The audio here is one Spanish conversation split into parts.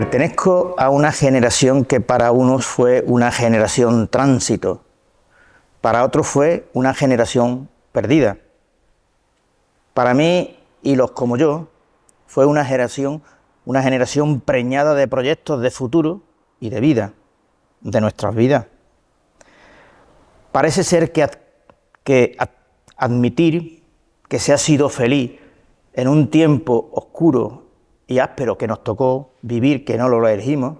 Pertenezco a una generación que para unos fue una generación tránsito, para otros fue una generación perdida. Para mí y los como yo, fue una generación preñada de proyectos de futuro y de vida, de nuestras vidas. Parece ser que admitir que se ha sido feliz en un tiempo oscuro y áspero que nos tocó vivir, que no lo elegimos,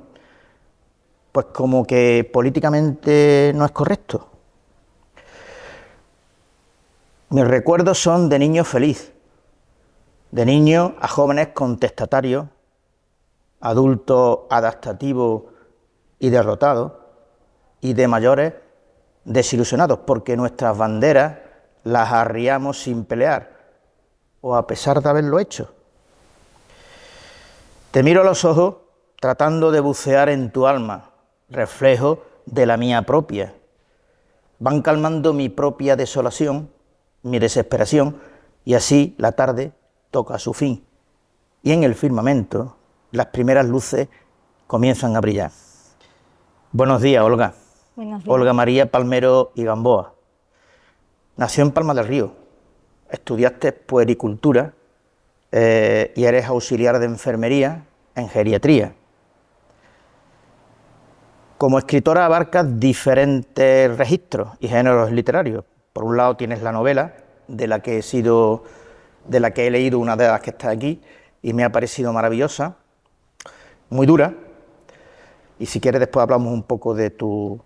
pues como que políticamente no es correcto. Mis recuerdos son de niño feliz, de niños a jóvenes contestatarios, adultos adaptativos y derrotados, y de mayores desilusionados, porque nuestras banderas las arriamos sin pelear, o a pesar de haberlo hecho. Te miro a los ojos tratando de bucear en tu alma, reflejo de la mía propia. Van calmando mi propia desolación, mi desesperación, y así la tarde toca su fin. Y en el firmamento las primeras luces comienzan a brillar. Buenos días, Olga. Buenos días. Olga María Palmero y Gamboa. Nació en Palma del Río. Estudiaste puericultura y eres auxiliar de enfermería en geriatría. Como escritora abarcas diferentes registros y géneros literarios. Por un lado tienes la novela, de la que he leído una de las que está aquí y me ha parecido maravillosa, muy dura, y si quieres después hablamos un poco de tu...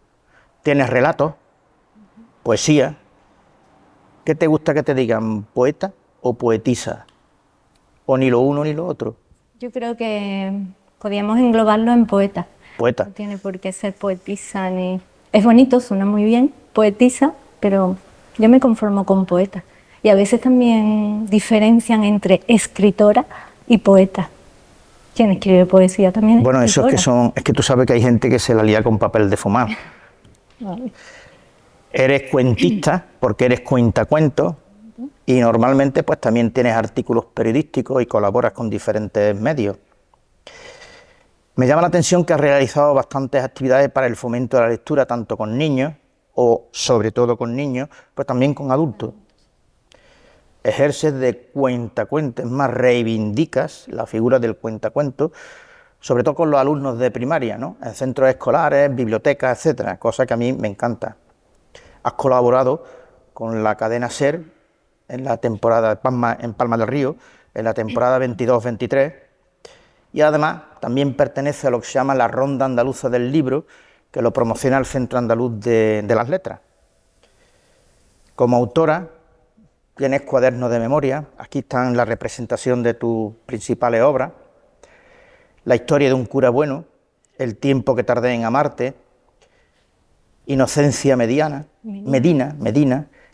Tienes relatos, poesía. ¿Qué te gusta que te digan, poeta o poetisa? ¿O ni lo uno ni lo otro? Yo creo que podríamos englobarlo en poeta. Poeta. No tiene por qué ser poetisa ni... Es bonito, suena muy bien, poetisa, pero yo me conformo con poeta. Y a veces también diferencian entre escritora y poeta. Quien escribe poesía también es Bueno, eso escritora. es que tú sabes que hay gente que se la lía con papel de fumar. Vale. Eres cuentista porque eres cuentacuentos y normalmente pues también tienes artículos periodísticos y colaboras con diferentes medios. Me llama la atención que has realizado bastantes actividades para el fomento de la lectura, tanto con niños, o sobre todo con niños, pues también con adultos. Ejerces de cuentacuentos, más reivindicas la figura del cuentacuento, sobre todo con los alumnos de primaria, ¿no? En centros escolares, bibliotecas, etcétera, cosa que a mí me encanta. Has colaborado con la cadena SER en la temporada en Palma del Río, en la temporada 22-23, y además también pertenece a lo que se llama la Ronda Andaluza del Libro, que lo promociona el Centro Andaluz de las Letras. Como autora tienes cuadernos de memoria, aquí están la representación de tus principales obras: La historia de un cura bueno, El tiempo que tardé en amarte, Inocencia Medina,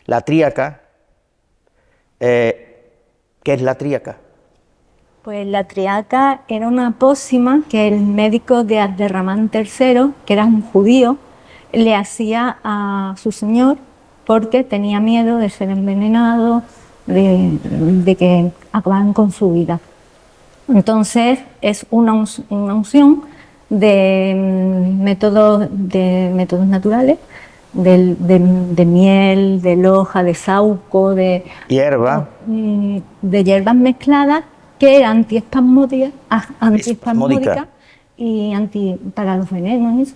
La tríaca. ¿Qué es la tríaca? Pues la triaca era una pócima que el médico de Abderramán III, que era un judío, le hacía a su señor porque tenía miedo de ser envenenado, de que acabaran con su vida. Entonces es una unción de métodos naturales, de miel, de hoja, de sauco, de hierbas mezcladas, que era antiespasmódica y para los venenos y eso.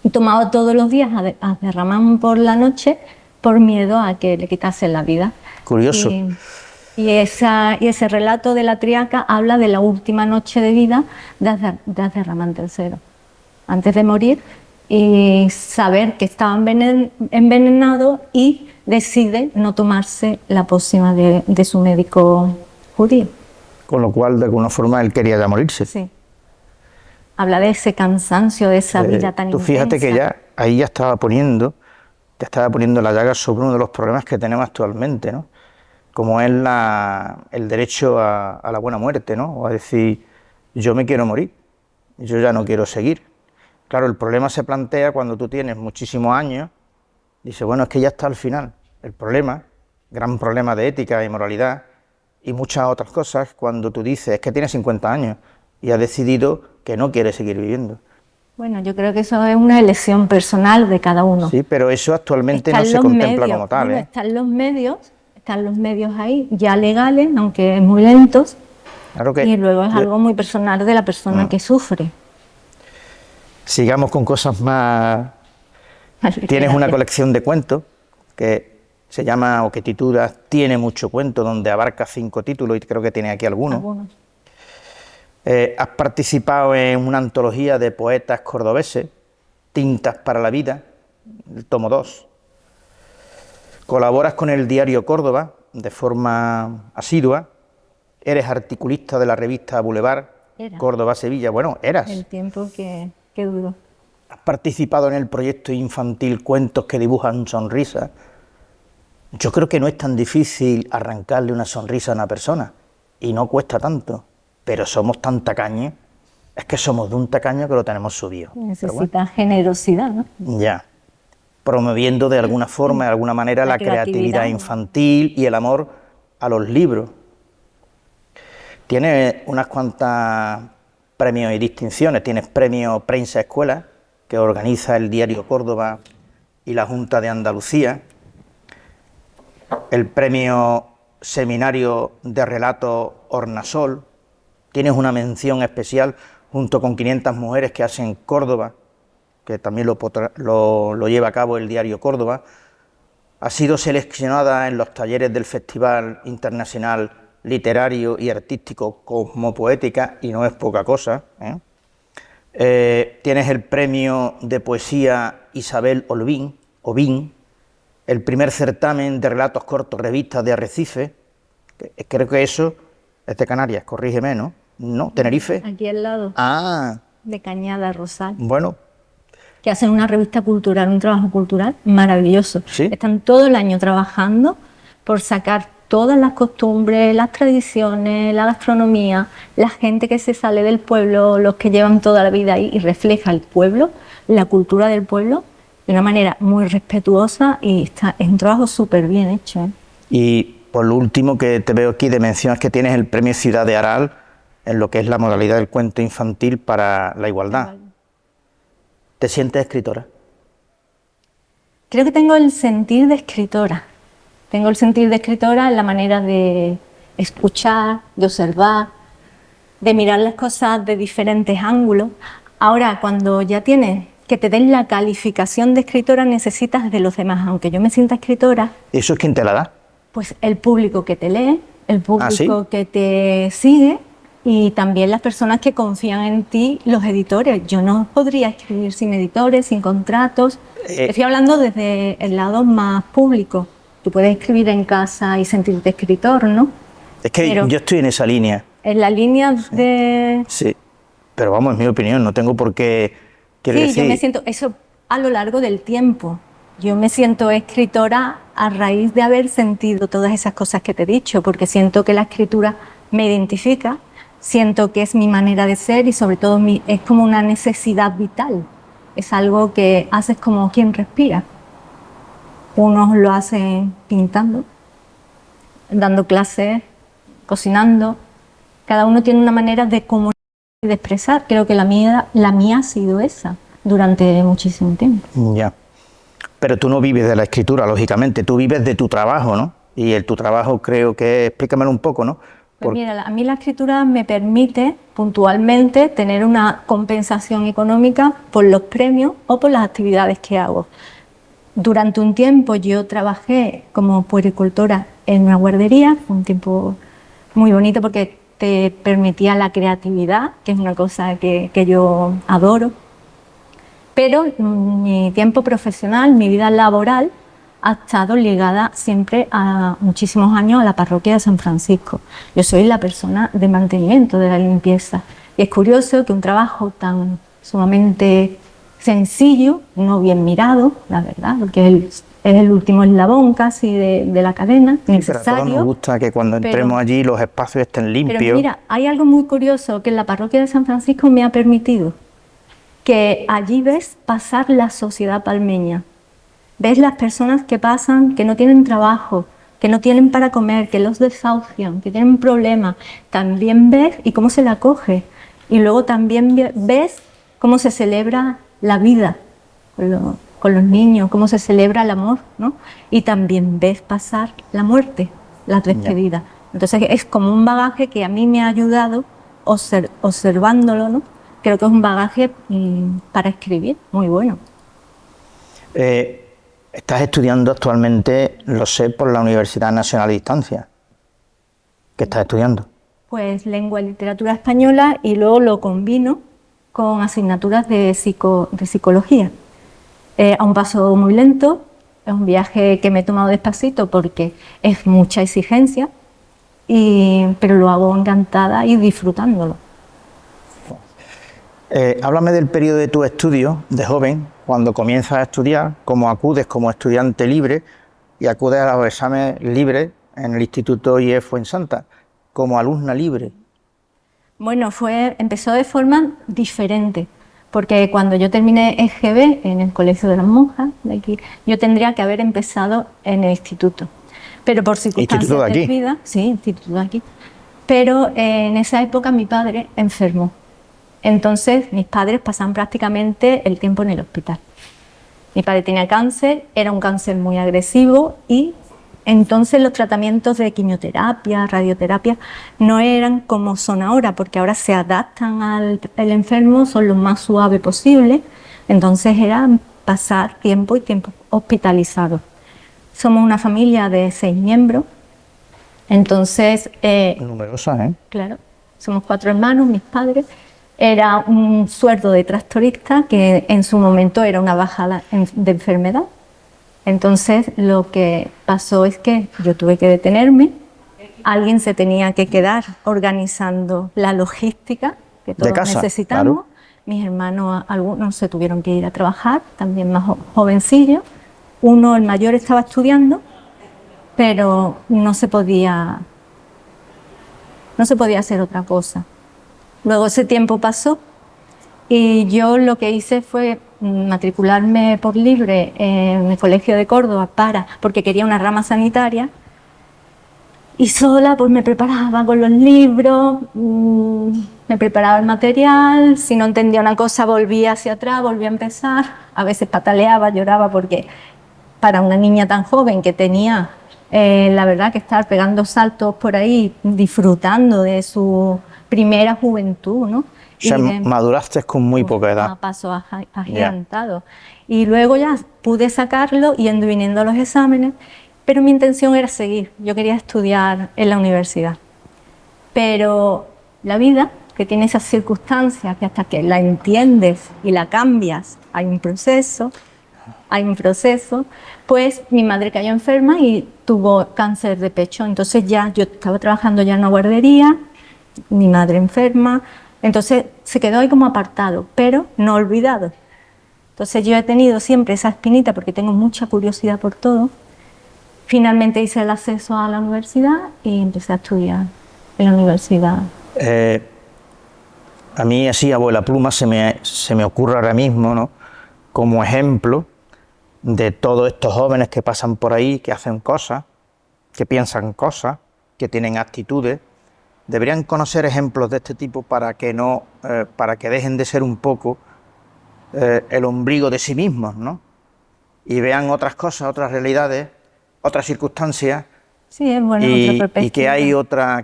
Y tomaba todos los días a Abderramán por la noche por miedo a que le quitasen la vida. Curioso. Y ese relato de la triaca habla de la última noche de vida de Abderramán III, antes de morir, y saber que estaba envenenado, y decide no tomarse la pócima de su médico judío. Con lo cual, de alguna forma, él quería ya morirse. Sí. Habla de ese cansancio, de esa vida tan intensa. Tú fíjate que ahí ya estaba poniendo la llaga sobre uno de los problemas que tenemos actualmente, ¿no? Como es el derecho a la buena muerte, ¿no? O a decir, yo me quiero morir, yo ya no quiero seguir. Claro, el problema se plantea cuando tú tienes muchísimos años, dices, bueno, es que ya está al final. El problema, gran problema de ética y moralidad y muchas otras cosas, cuando tú dices, es que tienes 50 años y has decidido que no quiere seguir viviendo. Bueno, yo creo que eso es una elección personal de cada uno. Sí, pero eso actualmente Están no se los contempla medios, como tal, bueno, ¿eh? están los medios ahí, ya legales, aunque muy lentos, Claro que y luego es algo muy personal de la persona que sufre. sigamos con cosas más. Tienes una colección de cuentos que se llama o que titula Tiene mucho cuento, donde abarca 5 títulos y creo que tiene aquí algunos. Algunos. Has participado en una antología de poetas cordobeses, Tintas para la Vida, el tomo 2. Colaboras con el diario Córdoba de forma asidua. Eres articulista de la revista Boulevard, Era. Córdoba-Sevilla. Bueno, eras. El tiempo que duró. Has participado en el proyecto infantil Cuentos que dibujan sonrisas. Yo creo que no es tan difícil arrancarle una sonrisa a una persona y no cuesta tanto, pero somos tan tacaños, es que somos de un tacaño que lo tenemos subido. Necesita generosidad, ¿no? Ya, promoviendo de alguna forma, de alguna manera, la creatividad infantil y el amor a los libros. Tienes unas cuantas premios y distinciones, tienes premio Prensa Escuela, que organiza el diario Córdoba y la Junta de Andalucía, el premio Seminario de Relato Hornasol, tienes una mención especial junto con 500 mujeres que hacen Córdoba, que también lo lleva a cabo el diario Córdoba. Ha sido seleccionada en los talleres del Festival Internacional Literario y Artístico Cosmopoética, y no es poca cosa, ¿eh? Tienes el premio de poesía Isabel Ovín, el primer certamen de relatos cortos revistas de Arrecife, creo que eso es de Canarias, corrígeme, ¿no? ¿No? ¿Tenerife? Aquí al lado. Ah. De Cañada, Rosal. Bueno. Que hacen una revista cultural, un trabajo cultural maravilloso. ¿Sí? Están todo el año trabajando por sacar todas las costumbres, las tradiciones, la gastronomía, la gente que se sale del pueblo, los que llevan toda la vida ahí y refleja el pueblo, la cultura del pueblo, de una manera muy respetuosa, y es un trabajo súper bien hecho, ¿eh? Y por lo último que te veo aquí de mención es que tienes el premio Ciudad de Aral en lo que es la modalidad del cuento infantil para la igualdad. ¿Te sientes escritora? Creo que tengo el sentir de escritora. Tengo el sentir de escritora en la manera de escuchar, de observar, de mirar las cosas de diferentes ángulos. Ahora, cuando ya tienes que te den la calificación de escritora, necesitas de los demás. Aunque yo me sienta escritora... ¿Eso es quién te la da? Pues el público que te lee, el público ¿Ah, sí? que te sigue, y también las personas que confían en ti, los editores. Yo no podría escribir sin editores, sin contratos. Estoy hablando desde el lado más público. Tú puedes escribir en casa y sentirte escritor, ¿no? Es que pero yo estoy en esa línea. En la línea de... Sí, pero vamos, es mi opinión, no tengo por qué... Sí, decir... yo me siento eso a lo largo del tiempo. Yo me siento escritora a raíz de haber sentido todas esas cosas que te he dicho, porque siento que la escritura me identifica, siento que es mi manera de ser y sobre todo es como una necesidad vital. Es algo que haces como quien respira. Unos lo hacen pintando, dando clases, cocinando. Cada uno tiene una manera de comunicar y de expresar. Creo que la mía ha sido esa durante muchísimo tiempo. Ya. Pero tú no vives de la escritura, lógicamente. Tú vives de tu trabajo, ¿no? Y tu trabajo creo que... Explícamelo un poco, ¿no? Pues mira, a mí la escritura me permite puntualmente tener una compensación económica por los premios o por las actividades que hago. Durante un tiempo yo trabajé como puericultora en una guardería, fue un tiempo muy bonito porque te permitía la creatividad, que es una cosa que yo adoro. Pero mi tiempo profesional, mi vida laboral, ha estado ligada siempre a muchísimos años a la parroquia de San Francisco. Yo soy la persona de mantenimiento de la limpieza. Y es curioso que un trabajo tan sumamente sencillo, no bien mirado, la verdad, porque es el último eslabón casi de la cadena, necesario. Pero a todos nos gusta que cuando entremos allí los espacios estén limpios. Pero mira, hay algo muy curioso que en la parroquia de San Francisco me ha permitido, que allí ves pasar la sociedad palmeña. Ves las personas que pasan, que no tienen trabajo, que no tienen para comer, que los desahucian, que tienen problemas. También ves y cómo se la acoge. Y luego también ves cómo se celebra la vida con los niños, cómo se celebra el amor, ¿no? Y también ves pasar la muerte, la despedida. Entonces es como un bagaje que a mí me ha ayudado observándolo, ¿no? Creo que es un bagaje para escribir muy bueno. Estás estudiando actualmente, lo sé, por la Universidad Nacional de Distancia. ¿Qué estás estudiando? Pues lengua y literatura española, y luego lo combino con asignaturas de psicología. A un paso muy lento, es un viaje que me he tomado despacito porque es mucha exigencia, pero lo hago encantada y disfrutándolo. Háblame del periodo de tu estudio de joven, cuando comienzas a estudiar, cómo acudes como estudiante libre y acudes a los exámenes libres en el Instituto IEF Fuensanta, como alumna libre. Bueno, empezó de forma diferente, porque cuando yo terminé EGB en el Colegio de las Monjas de aquí, yo tendría que haber empezado en el instituto, pero por circunstancias de vida, sí, instituto de aquí, pero en esa época mi padre enfermó. Entonces mis padres pasaban prácticamente el tiempo en el hospital. Mi padre tenía cáncer, era un cáncer muy agresivo, y entonces los tratamientos de quimioterapia, radioterapia, no eran como son ahora, porque ahora se adaptan al enfermo, son lo más suave posible. Entonces era pasar tiempo hospitalizado. Somos una familia de 6 miembros, entonces... numerosa, ¿eh? Claro, somos 4 hermanos, mis padres. Era un sueldo de tractorista que en su momento era una baja de enfermedad. Entonces lo que pasó es que yo tuve que detenerme, alguien se tenía que quedar organizando la logística que todos necesitamos. Claro. Mis hermanos, algunos se tuvieron que ir a trabajar, también más jovencillos. Uno, el mayor, estaba estudiando, pero no se podía hacer otra cosa. Luego ese tiempo pasó y yo lo que hice fue matricularme por libre en el Colegio de Córdoba porque quería una rama sanitaria, y sola pues me preparaba con los libros, me preparaba el material, si no entendía una cosa volvía hacia atrás, volvía a empezar, a veces pataleaba, lloraba, porque para una niña tan joven que tenía la verdad que estar pegando saltos por ahí, disfrutando de su primera juventud, ¿no? O sea, maduraste con muy poca edad. A paso agigantado. Y luego ya pude sacarlo yendo y viniendo a los exámenes, pero mi intención era seguir. Yo quería estudiar en la universidad. Pero la vida, que tiene esas circunstancias que hasta que la entiendes y la cambias, hay un proceso, pues mi madre cayó enferma y tuvo cáncer de pecho. Entonces ya yo estaba trabajando ya en una guardería, mi madre enferma, entonces se quedó ahí como apartado, pero no olvidado. Entonces yo he tenido siempre esa espinita porque tengo mucha curiosidad por todo. Finalmente hice el acceso a la universidad y empecé a estudiar en la universidad. A mí así, abuela pluma, se me ocurre ahora mismo, ¿no?, como ejemplo de todos estos jóvenes que pasan por ahí, que hacen cosas, que piensan cosas, que tienen actitudes. Deberían conocer ejemplos de este tipo para que dejen de ser un poco el ombligo de sí mismos, ¿no? Y vean otras cosas, otras realidades, otras circunstancias. Sí, es bueno, y que hay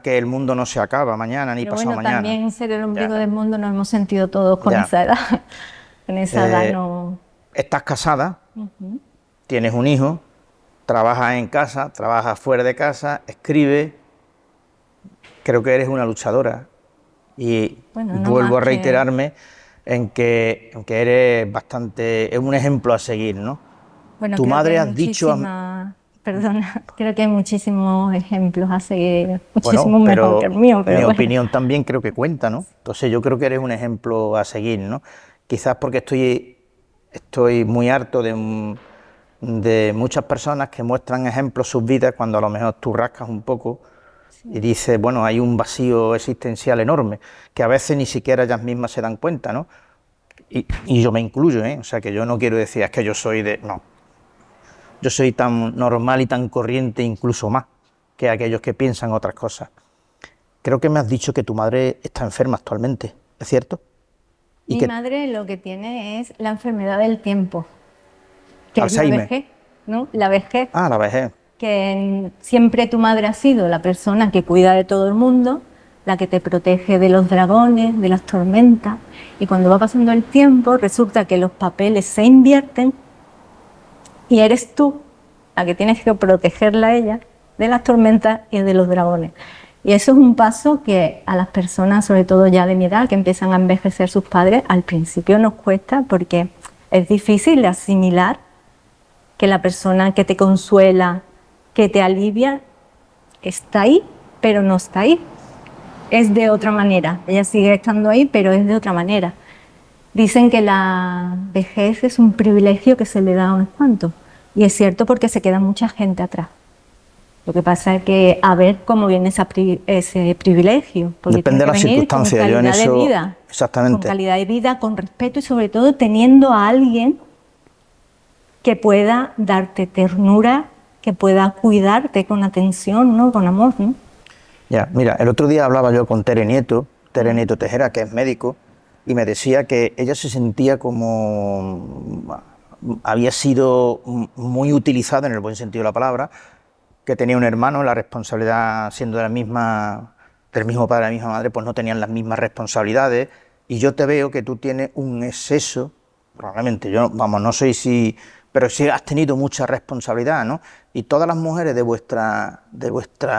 que el mundo no se acaba mañana ni pasado mañana. También ser el ombligo del mundo nos hemos sentido todos con esa edad. Con esa edad no... Estás casada, tienes un hijo, trabajas en casa, trabajas fuera de casa, escribes. Creo que eres una luchadora y vuelvo a reiterarme en que eres es un ejemplo a seguir, ¿no? Bueno, tu madre has dicho... Perdona, creo que hay muchísimos ejemplos a seguir, muchísimos mejor que el mío. Pero mi opinión también creo que cuenta, ¿no? Entonces yo creo que eres un ejemplo a seguir, ¿no? Quizás porque estoy muy harto de muchas personas que muestran ejemplos sus vidas cuando a lo mejor tú rascas un poco y dices, bueno, hay un vacío existencial enorme, que a veces ni siquiera ellas mismas se dan cuenta, ¿no? Y yo me incluyo, ¿eh? O sea, que yo no quiero decir, es que yo soy no. Yo soy tan normal y tan corriente, incluso más, que aquellos que piensan otras cosas. Creo que me has dicho que tu madre está enferma actualmente. ¿Es cierto? Y Mi que madre lo que tiene es la enfermedad del tiempo, que es la Alzheimer. vejez, ¿no? La vejez, Ah, la vejez. que siempre tu madre ha sido la persona que cuida de todo el mundo, la que te protege de los dragones, de las tormentas, y cuando va pasando el tiempo resulta que los papeles se invierten y eres tú la que tienes que protegerla a ella de las tormentas y de los dragones. Y eso es un paso que a las personas, sobre todo ya de mi edad, que empiezan a envejecer sus padres, al principio nos cuesta porque es difícil de asimilar que la persona que te consuela, que te alivia, está ahí, pero no está ahí. Es de otra manera. Ella sigue estando ahí, pero es de otra manera. Dicen que la vejez es un privilegio que se le da a unos cuantos. Y es cierto porque se queda mucha gente atrás. Lo que pasa es que a ver cómo viene ese privilegio. Porque Depende de tiene las que venir con circunstancias. Yo en calidad de eso, vida. Con exactamente. calidad de vida, con respeto y sobre todo teniendo a alguien que pueda darte ternura, que pueda cuidarte con atención, ¿no? Con amor, ¿no? Ya, mira, el otro día hablaba yo con Tere Nieto Tejera, que es médico, y me decía que ella se sentía como había sido muy utilizada en el buen sentido de la palabra, que tenía un hermano, la responsabilidad siendo de la misma, del mismo padre, de la misma madre, pues no tenían las mismas responsabilidades, y yo te veo que tú tienes un exceso, probablemente, yo, vamos, no sé si, pero sí has tenido mucha responsabilidad, ¿no? Y todas las mujeres de vuestra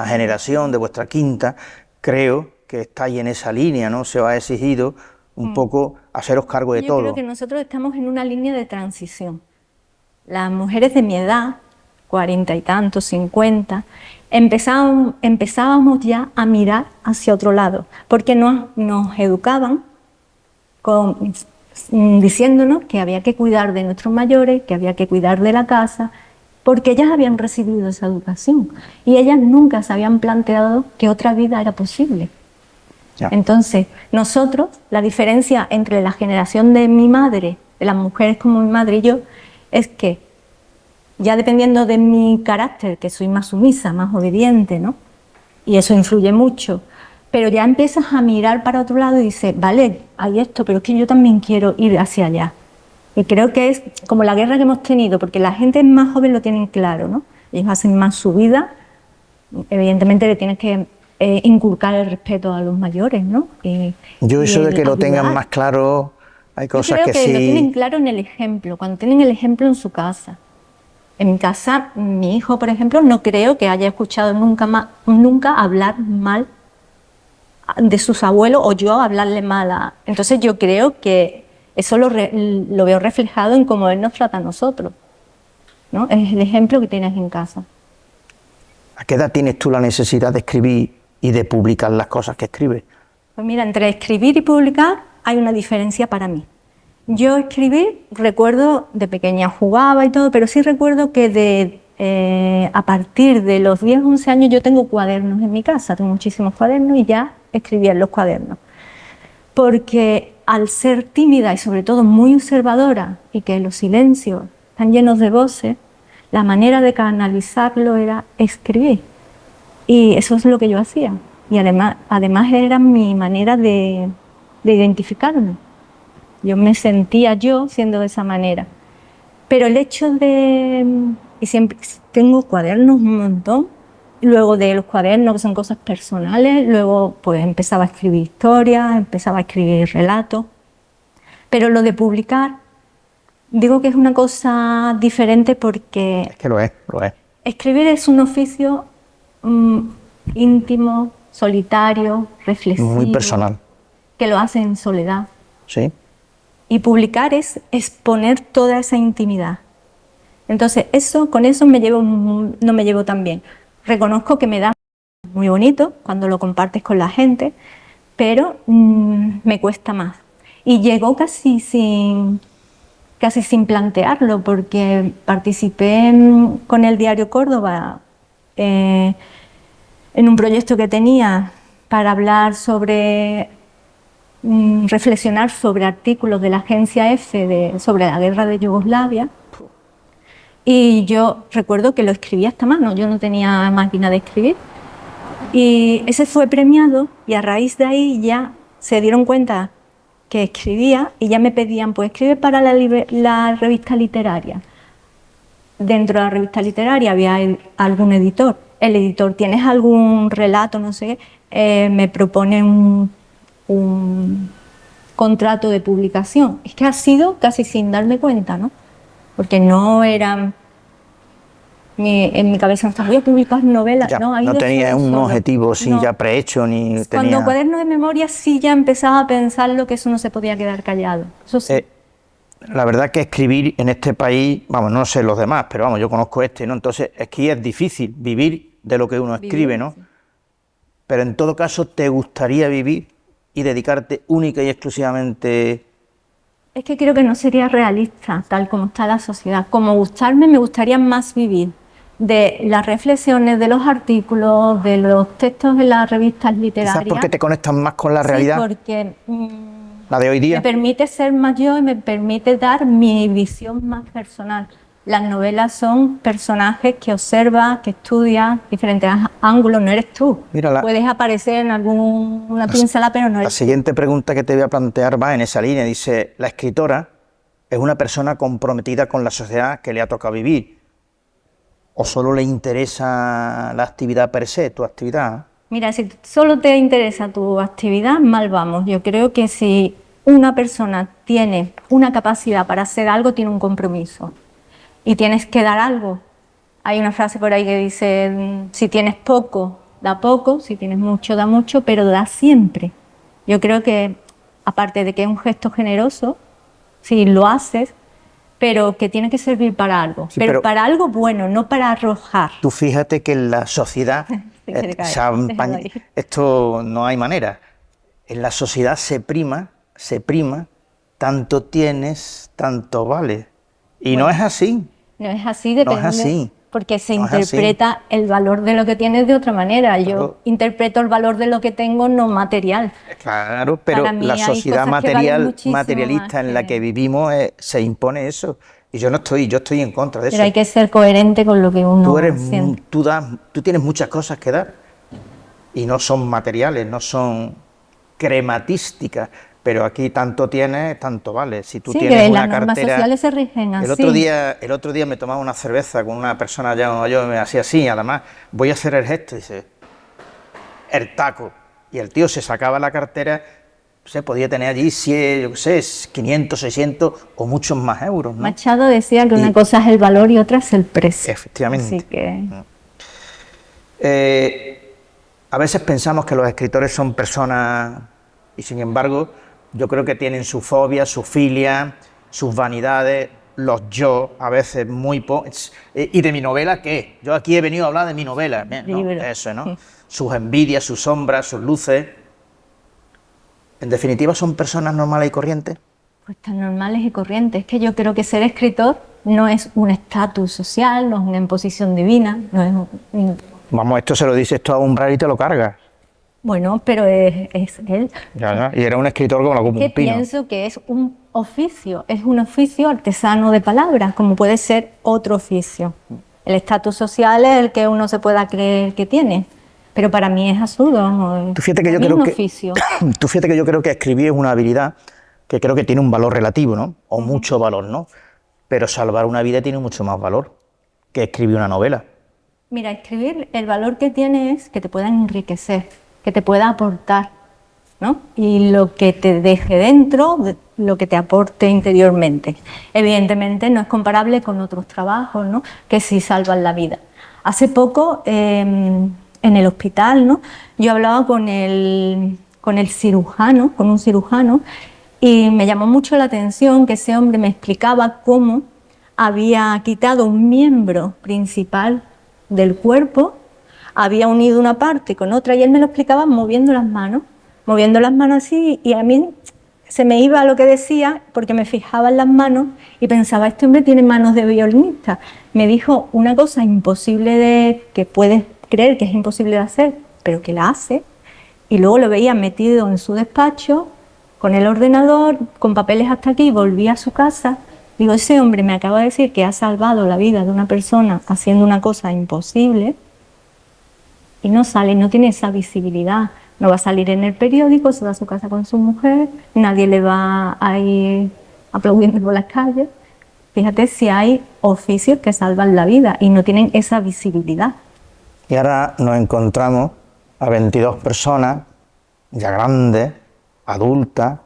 generación, de vuestra quinta, creo que estáis en esa línea, ¿no? Se os ha exigido un poco haceros cargo de Yo creo todo. que nosotros estamos en una línea de transición. Las mujeres de mi edad, 40 y tantos, 50, empezábamos ya a mirar hacia otro lado, porque nos educaban diciéndonos que había que cuidar de nuestros mayores, que había que cuidar de la casa, porque ellas habían recibido esa educación y ellas nunca se habían planteado que otra vida era posible. Ya. Entonces, nosotros, la diferencia entre la generación de mi madre, de las mujeres como mi madre y yo, es que ya dependiendo de mi carácter, que soy más sumisa, más obediente, ¿no? Y eso influye mucho. Pero ya empiezas a mirar para otro lado y dices, vale, hay esto, pero es que yo también quiero ir hacia allá. Y creo que es como la guerra que hemos tenido, porque la gente más joven lo tienen claro, ¿no? Ellos hacen más su vida, evidentemente le tienes que inculcar el respeto a los mayores, ¿no? Yo eso de que lo tengan ayudar. más claro, hay Yo cosas creo que que lo tienen sí. claro en el ejemplo, cuando tienen el ejemplo en su casa. En mi casa, mi hijo, por ejemplo, no creo que haya escuchado nunca hablar mal de sus abuelos o yo hablarle mal a... Entonces yo creo que eso lo veo reflejado en cómo él nos trata a nosotros, ¿no? Es el ejemplo que tienes en casa. ¿A qué edad tienes tú la necesidad de escribir y de publicar las cosas que escribes? Pues mira, entre escribir y publicar hay una diferencia para mí. Yo escribir, recuerdo, de pequeña jugaba y todo, pero sí recuerdo que a partir de los 10, 11 años yo tengo cuadernos en mi casa, tengo muchísimos cuadernos y ya escribía en los cuadernos. Porque al ser tímida y sobre todo muy observadora y que los silencios están llenos de voces, la manera de canalizarlo era escribir. Y eso es lo que yo hacía. Y además era mi manera de identificarme. Yo me sentía yo siendo de esa manera. Pero el hecho de... Y siempre tengo cuadernos un montón. Luego de los cuadernos, que son cosas personales, luego pues empezaba a escribir historias, empezaba a escribir relatos. Pero lo de publicar, digo que es una cosa diferente porque Es que lo es, lo es. escribir es un oficio íntimo, solitario, reflexivo. Muy personal. Que lo hace en soledad. Sí. Y publicar es exponer toda esa intimidad. Entonces, con eso no me llevo tan bien. Reconozco que me da muy bonito cuando lo compartes con la gente, pero me cuesta más. Y llegó casi sin plantearlo, porque participé con el Diario Córdoba en un proyecto que tenía para hablar sobre reflexionar sobre artículos de la agencia EFE sobre la guerra de Yugoslavia, y yo recuerdo que lo escribía hasta mano, yo no tenía máquina de escribir, y ese fue premiado y a raíz de ahí ya se dieron cuenta que escribía y ya me pedían, pues escribe para la revista literaria. Dentro de la revista literaria había algún editor. El editor, ¿tienes algún relato? No sé qué. Me propone un contrato de publicación. Es que ha sido casi sin darme cuenta, ¿no? Porque no eran... en mi cabeza no estaba, voy a publicar novelas. Ya, No, no tenía un objetivo sí, no. ya prehecho, ni Cuando tenía... Cuaderno de Memoria sí ya empezaba a pensarlo, que eso no se podía quedar callado. Eso sí. La verdad que escribir en este país, vamos, no sé los demás, pero vamos, yo conozco este, ¿no? Entonces, aquí es difícil vivir de lo que uno escribe, ¿no? Sí. Pero en todo caso, ¿te gustaría vivir y dedicarte única y exclusivamente? Es que creo que no sería realista, tal como está la sociedad. Como gustarme, me gustaría más vivir de las reflexiones, de los artículos, de los textos de las revistas literarias. Quizás porque te conectas más con la realidad. Sí, porque la de hoy día. me permite ser más yo y me permite dar mi visión más personal. Las novelas son personajes que observas, que estudias, diferentes ángulos, no eres tú. Mira, puedes aparecer en alguna pincelada, pero no eres La siguiente pregunta que te voy a plantear va en esa línea. Dice, la escritora es una persona comprometida con la sociedad que le ha tocado vivir. ¿O solo le interesa la actividad per se, tu actividad? Mira, si solo te interesa tu actividad, mal vamos. Yo creo que si una persona tiene una capacidad para hacer algo, tiene un compromiso. Y tienes que dar algo. Hay una frase por ahí que dice, si tienes poco, da poco, si tienes mucho, da mucho, pero da siempre. Yo creo que, aparte de que es un gesto generoso, si lo haces, pero que tiene que servir para algo. Sí, pero para algo bueno, no para arrojar. Tú fíjate que en la sociedad, esto no hay manera, en la sociedad se prima, tanto tienes, tanto vale. Y bueno, no es así. No es así, depende. No es así. Porque se interpreta el valor de lo que tienes de otra manera. Claro. Yo interpreto el valor de lo que tengo no material. Claro, pero la sociedad materialista en la que vivimos se impone eso. Y yo estoy en contra de eso. Pero hay que ser coherente con lo que uno siente. Tú tienes muchas cosas que dar. Y no son materiales, no son crematísticas. Pero aquí tanto tienes, tanto vale. Si tú tienes una cartera... las normas sociales se rigen así. El otro día me tomaba una cerveza con una persona allá, yo me hacía así, además voy a hacer el gesto, dice, el taco. Y el tío se sacaba la cartera, se podía tener allí, yo qué sé, 500, 600 o muchos más euros, ¿no? Machado decía que una cosa es el valor y otra es el precio. Efectivamente. Así que... a veces pensamos que los escritores son personas, y sin embargo... Yo creo que tienen su fobia, su filia, sus vanidades, los yo, a veces muy ¿y de mi novela qué? Yo aquí he venido a hablar de mi novela. No, eso, ¿no? Sus envidias, sus sombras, sus luces. En definitiva, ¿son personas normales y corrientes? Pues tan normales y corrientes. Es que yo creo que ser escritor no es un estatus social, no es una imposición divina, no es Vamos, esto se lo dices tú a un umbral y te lo cargas. Bueno, pero es él. Ya, y era un escritor como un pino. Pienso que es un oficio artesano de palabras, como puede ser otro oficio. El estatus social es el que uno se pueda creer que tiene, pero para mí es absurdo. Tú fíjate que yo creo que escribir es una habilidad que creo que tiene un valor relativo, ¿no? O mucho valor, ¿no? Pero salvar una vida tiene mucho más valor que escribir una novela. Mira, escribir, el valor que tiene es que te puedan enriquecer, que te pueda aportar, ¿no? Y lo que te deje dentro, lo que te aporte interiormente. Evidentemente no es comparable con otros trabajos, ¿no? Que sí salvan la vida. Hace poco, en el hospital, ¿no? Yo hablaba con un cirujano, y me llamó mucho la atención que ese hombre me explicaba cómo había quitado un miembro principal del cuerpo, había unido una parte con otra, y él me lo explicaba moviendo las manos así, y a mí se me iba lo que decía porque me fijaba en las manos y pensaba, este hombre tiene manos de violinista. Me dijo una cosa imposible que puedes creer que es imposible de hacer, pero que la hace, y luego lo veía metido en su despacho, con el ordenador, con papeles hasta aquí, volvía a su casa. Digo, ese hombre me acaba de decir que ha salvado la vida de una persona haciendo una cosa imposible, y no sale, no tiene esa visibilidad. No va a salir en el periódico, se va a su casa con su mujer, nadie le va a ir aplaudiendo por las calles. Fíjate si hay oficios que salvan la vida y no tienen esa visibilidad. Y ahora nos encontramos a 22 personas, ya grandes, adultas,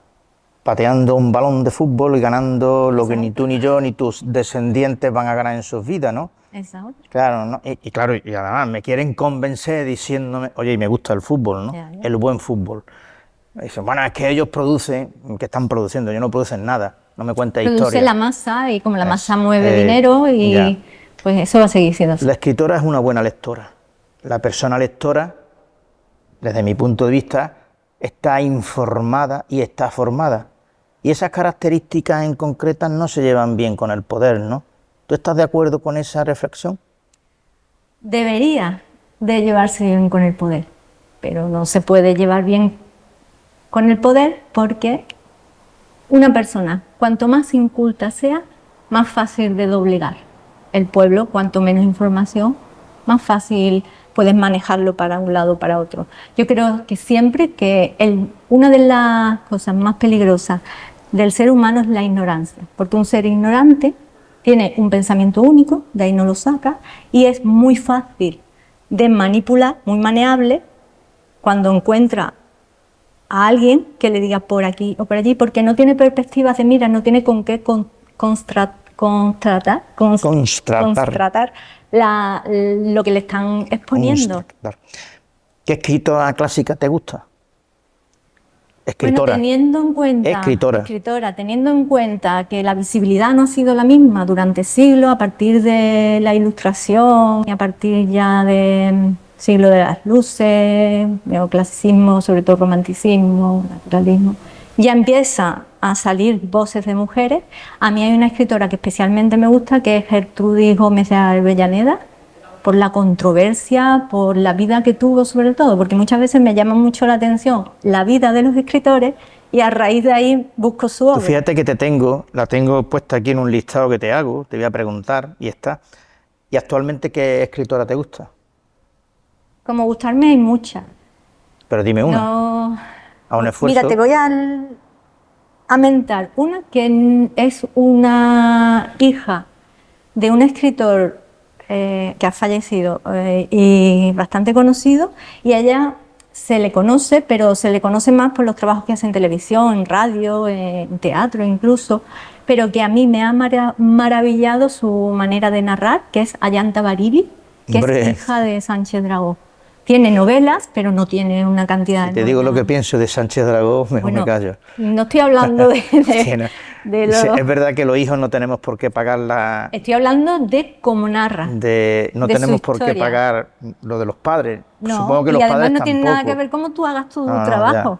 pateando un balón de fútbol y ganando lo que ni tú ni yo ni tus descendientes van a ganar en sus vidas, ¿no? Exacto. Claro, ¿no? Y claro, y además me quieren convencer diciéndome, oye, y me gusta el fútbol, ¿no? Ya. El buen fútbol. Me dicen, bueno, es que ellos producen, ¿qué están produciendo? Ellos no producen nada, no me cuentes Produce historias. la masa y como la masa mueve dinero y ya. pues eso va a seguir siendo así. La escritora es una buena lectora. La persona lectora, desde mi punto de vista, está informada y está formada. Y esas características en concretas no se llevan bien con el poder, ¿no? ¿Tú estás de acuerdo con esa reflexión? Debería de llevarse bien con el poder, pero no se puede llevar bien con el poder porque una persona, cuanto más inculta sea, más fácil de doblegar. El pueblo, cuanto menos información, más fácil puedes manejarlo para un lado o para otro. Yo creo que siempre que una de las cosas más peligrosas del ser humano es la ignorancia, porque un ser ignorante tiene un pensamiento único, de ahí no lo saca, y es muy fácil de manipular, muy maneable, cuando encuentra a alguien que le diga por aquí o por allí, porque no tiene perspectivas de mira, no tiene con qué constratar lo que le están exponiendo. ¿Qué escritora clásica te gusta? Escritora. Bueno, teniendo en cuenta, escritora, teniendo en cuenta que la visibilidad no ha sido la misma durante siglos, a partir de la Ilustración y a partir ya del siglo de las luces, neoclasicismo, sobre todo romanticismo, naturalismo, ya empieza a salir voces de mujeres. A mí hay una escritora que especialmente me gusta, que es Gertrudis Gómez de Avellaneda, por la controversia, por la vida que tuvo sobre todo, porque muchas veces me llama mucho la atención la vida de los escritores y a raíz de ahí busco su obra. Tú fíjate que la tengo puesta aquí en un listado que te hago, te voy a preguntar y está. ¿Y actualmente qué escritora te gusta? Como gustarme hay muchas. Pero dime una. No. A un esfuerzo. Mira, te voy a mentar una que es una hija de un escritor que ha fallecido y bastante conocido, y a ella se le conoce, pero se le conoce más por los trabajos que hace en televisión, en radio, en teatro incluso, pero que a mí me ha maravillado su manera de narrar, que es Ayanta Barili, que es hija de Sánchez Dragó. Tiene novelas, pero no tiene una cantidad si te digo lo que pienso de Sánchez Dragó, mejor me callo. No estoy hablando de los... Es verdad que los hijos no tenemos por qué pagar la... Estoy hablando de cómo narra. No tenemos por qué pagar lo de los padres. No, supongo que y los además padres no tiene tampoco. nada que ver cómo tú hagas tu trabajo.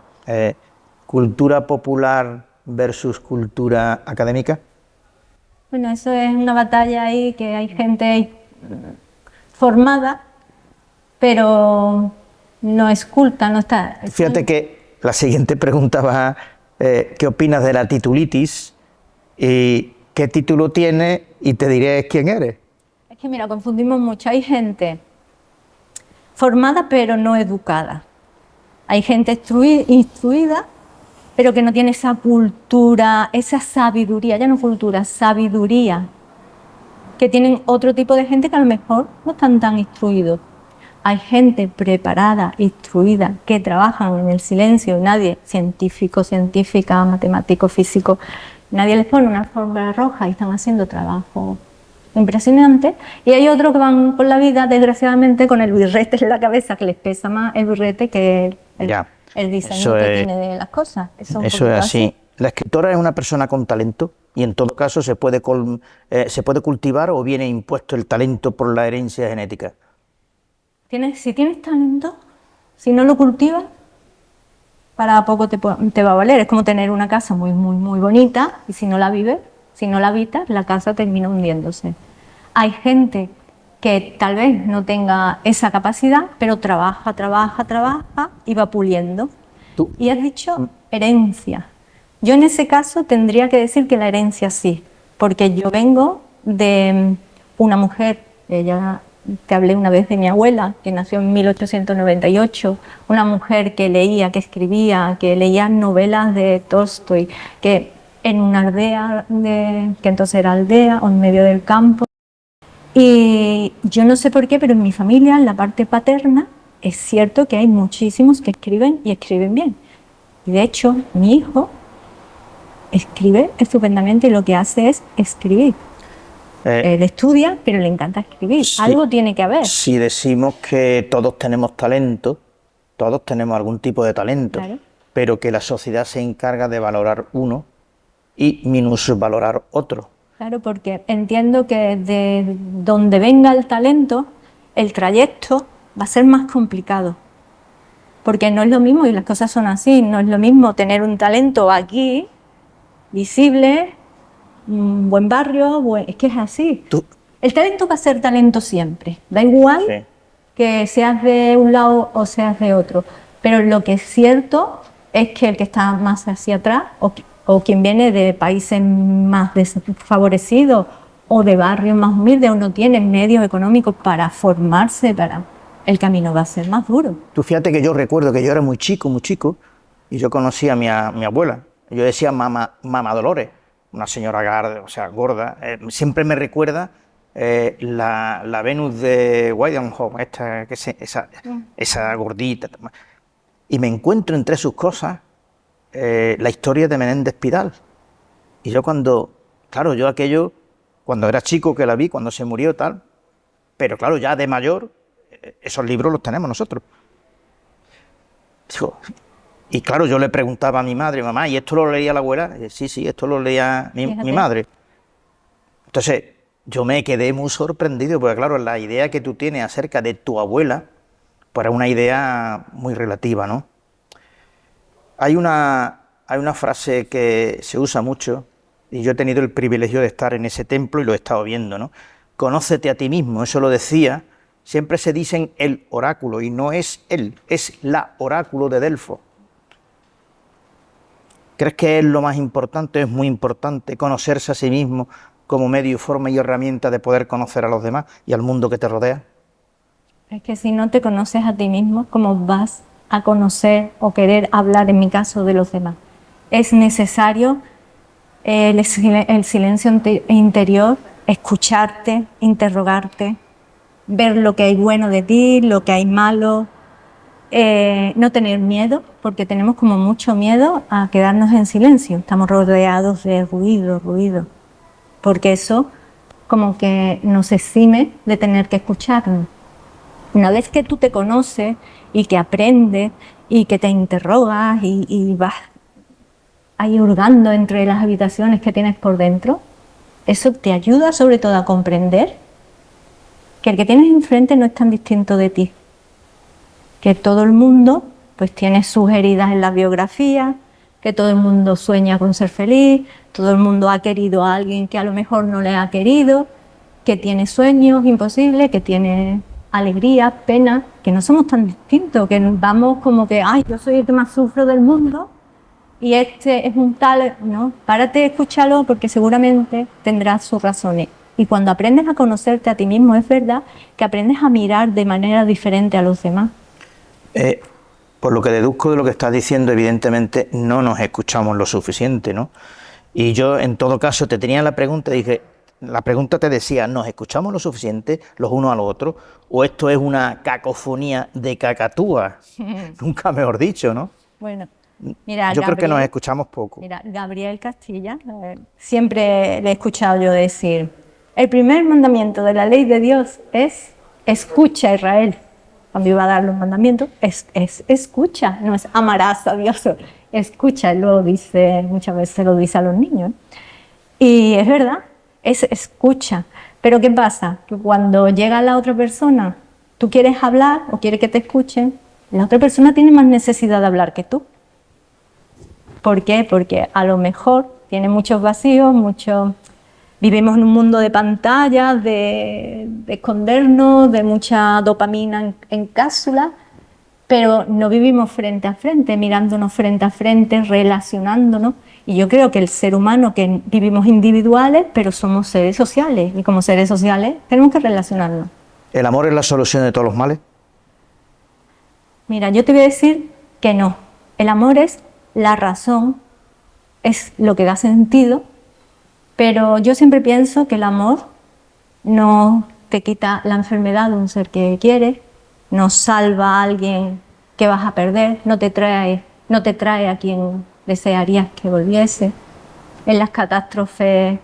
¿Cultura popular versus cultura académica? Bueno, eso es una batalla ahí, que hay gente formada, pero no es culta, no está... Fíjate que la siguiente pregunta va, ¿qué opinas de la titulitis? ¿Y qué título tiene? Y te diré quién eres. Es que mira, confundimos mucho. Hay gente formada pero no educada. Hay gente instruida pero que no tiene esa cultura, esa sabiduría, ya no cultura, sabiduría, que tienen otro tipo de gente que a lo mejor no están tan instruidos. Hay gente preparada, instruida, que trabajan en el silencio, nadie, científico, científica, matemático, físico, nadie les pone una alfombra roja y están haciendo trabajo impresionante. Y hay otros que van por la vida, desgraciadamente, con el birrete en la cabeza, que les pesa más el birrete que el diseño que tiene de las cosas. Eso es así. La escritora es una persona con talento y en todo caso se puede cultivar o viene impuesto el talento por la herencia genética. Si tienes talento, si no lo cultivas, para poco te va a valer. Es como tener una casa muy, muy, muy bonita y si no la vives, si no la habitas, la casa termina hundiéndose. Hay gente que tal vez no tenga esa capacidad, pero trabaja y va puliendo. Y has dicho herencia. Yo en ese caso tendría que decir que la herencia sí, porque yo vengo de una mujer, ella te hablé una vez de mi abuela, que nació en 1898, una mujer que leía, que escribía, que leía novelas de Tolstoy, que en una aldea, que entonces era aldea, o en medio del campo. Y yo no sé por qué, pero en mi familia, en la parte paterna, es cierto que hay muchísimos que escriben y escriben bien. Y de hecho, mi hijo escribe estupendamente y lo que hace es escribir. Él estudia, pero le encanta escribir. Sí, algo tiene que haber. si decimos que todos tenemos talento, todos tenemos algún tipo de talento, Claro. pero que la sociedad se encarga de valorar uno y minusvalorar otro. Claro, porque entiendo que de donde venga el talento, el trayecto va a ser más complicado. Porque no es lo mismo, y las cosas son así, no es lo mismo tener un talento aquí, visible, un buen barrio, es que es así. Tú, El talento va a ser talento siempre, da igual sí. que seas de un lado o seas de otro. Pero lo que es cierto es que el que está más hacia atrás o quien viene de países más desfavorecidos o de barrios más humildes o no tiene medios económicos para formarse, el camino va a ser más duro. Tú fíjate que yo recuerdo que yo era muy chico, y yo conocí a mi abuela. Yo decía mamá Dolores, una señora gorda. Siempre me recuerda la Venus de Widenhouse, esa gordita. Y me encuentro entre sus cosas la historia de Menéndez Pidal. Y yo cuando era chico que la vi, cuando se murió tal, pero claro, ya de mayor, esos libros los tenemos nosotros. Digo, y claro, yo le preguntaba a mi madre, mamá, ¿y esto lo leía la abuela? Y, sí, esto lo leía mi madre. Entonces, yo me quedé muy sorprendido, porque claro, la idea que tú tienes acerca de tu abuela, pues es una idea muy relativa, ¿no? Hay una frase que se usa mucho, y yo he tenido el privilegio de estar en ese templo y lo he estado viendo, ¿no? Conócete a ti mismo, eso lo decía. Siempre se dicen el oráculo, y no es él, es la oráculo de Delfos. ¿Crees que es lo más importante? Es muy importante conocerse a sí mismo como medio, forma y herramienta de poder conocer a los demás y al mundo que te rodea. Es que si no te conoces a ti mismo, ¿cómo vas a conocer o querer hablar, en mi caso, de los demás? Es necesario el silencio interior, escucharte, interrogarte, ver lo que hay bueno de ti, lo que hay malo, no tener miedo, porque tenemos como mucho miedo a quedarnos en silencio. Estamos rodeados de ruido, porque eso como que nos exime de tener que escucharnos. Una vez que tú te conoces y que aprendes y que te interrogas y vas ahí hurgando entre las habitaciones que tienes por dentro, eso te ayuda sobre todo a comprender que el que tienes enfrente no es tan distinto de ti, que todo el mundo pues tiene sus heridas en la biografía, que todo el mundo sueña con ser feliz, todo el mundo ha querido a alguien que a lo mejor no le ha querido, que tiene sueños imposibles, que tiene alegría, pena, que no somos tan distintos, que vamos como que, ay, yo soy el que más sufro del mundo y este es un tal, no, párate, escúchalo porque seguramente tendrás sus razones. Y cuando aprendes a conocerte a ti mismo, es verdad que aprendes a mirar de manera diferente a los demás. Por lo que deduzco de lo que estás diciendo, evidentemente no nos escuchamos lo suficiente, ¿no? Y yo, en todo caso, te tenía la pregunta, dije, la pregunta te decía, ¿nos escuchamos lo suficiente los unos a los otros? ¿O esto es una cacofonía de cacatúas? Nunca mejor dicho, ¿no? Bueno, mira, yo creo que nos escuchamos poco. Mira, Gabriel Castilla, siempre le he escuchado yo decir, el primer mandamiento de la ley de Dios es escucha a Israel. Cuando iba a dar los mandamientos, es escucha, no es amarás a Dios, escucha, luego dice, muchas veces lo dice a los niños. Y es verdad, es escucha. Pero ¿qué pasa? Que cuando llega la otra persona, tú quieres hablar o quieres que te escuchen, la otra persona tiene más necesidad de hablar que tú. ¿Por qué? Porque a lo mejor tiene muchos vacíos, vivimos en un mundo de pantallas, de escondernos, de mucha dopamina en cápsula, pero no vivimos frente a frente, mirándonos frente a frente, relacionándonos. Y yo creo que el ser humano, que vivimos individuales, pero somos seres sociales, y como seres sociales tenemos que relacionarnos. ¿El amor es la solución de todos los males? Mira, yo te voy a decir que no. El amor es la razón, es lo que da sentido, pero yo siempre pienso que el amor no te quita la enfermedad de un ser que quieres, no salva a alguien que vas a perder, no te trae a quien desearías que volviese. En las catástrofes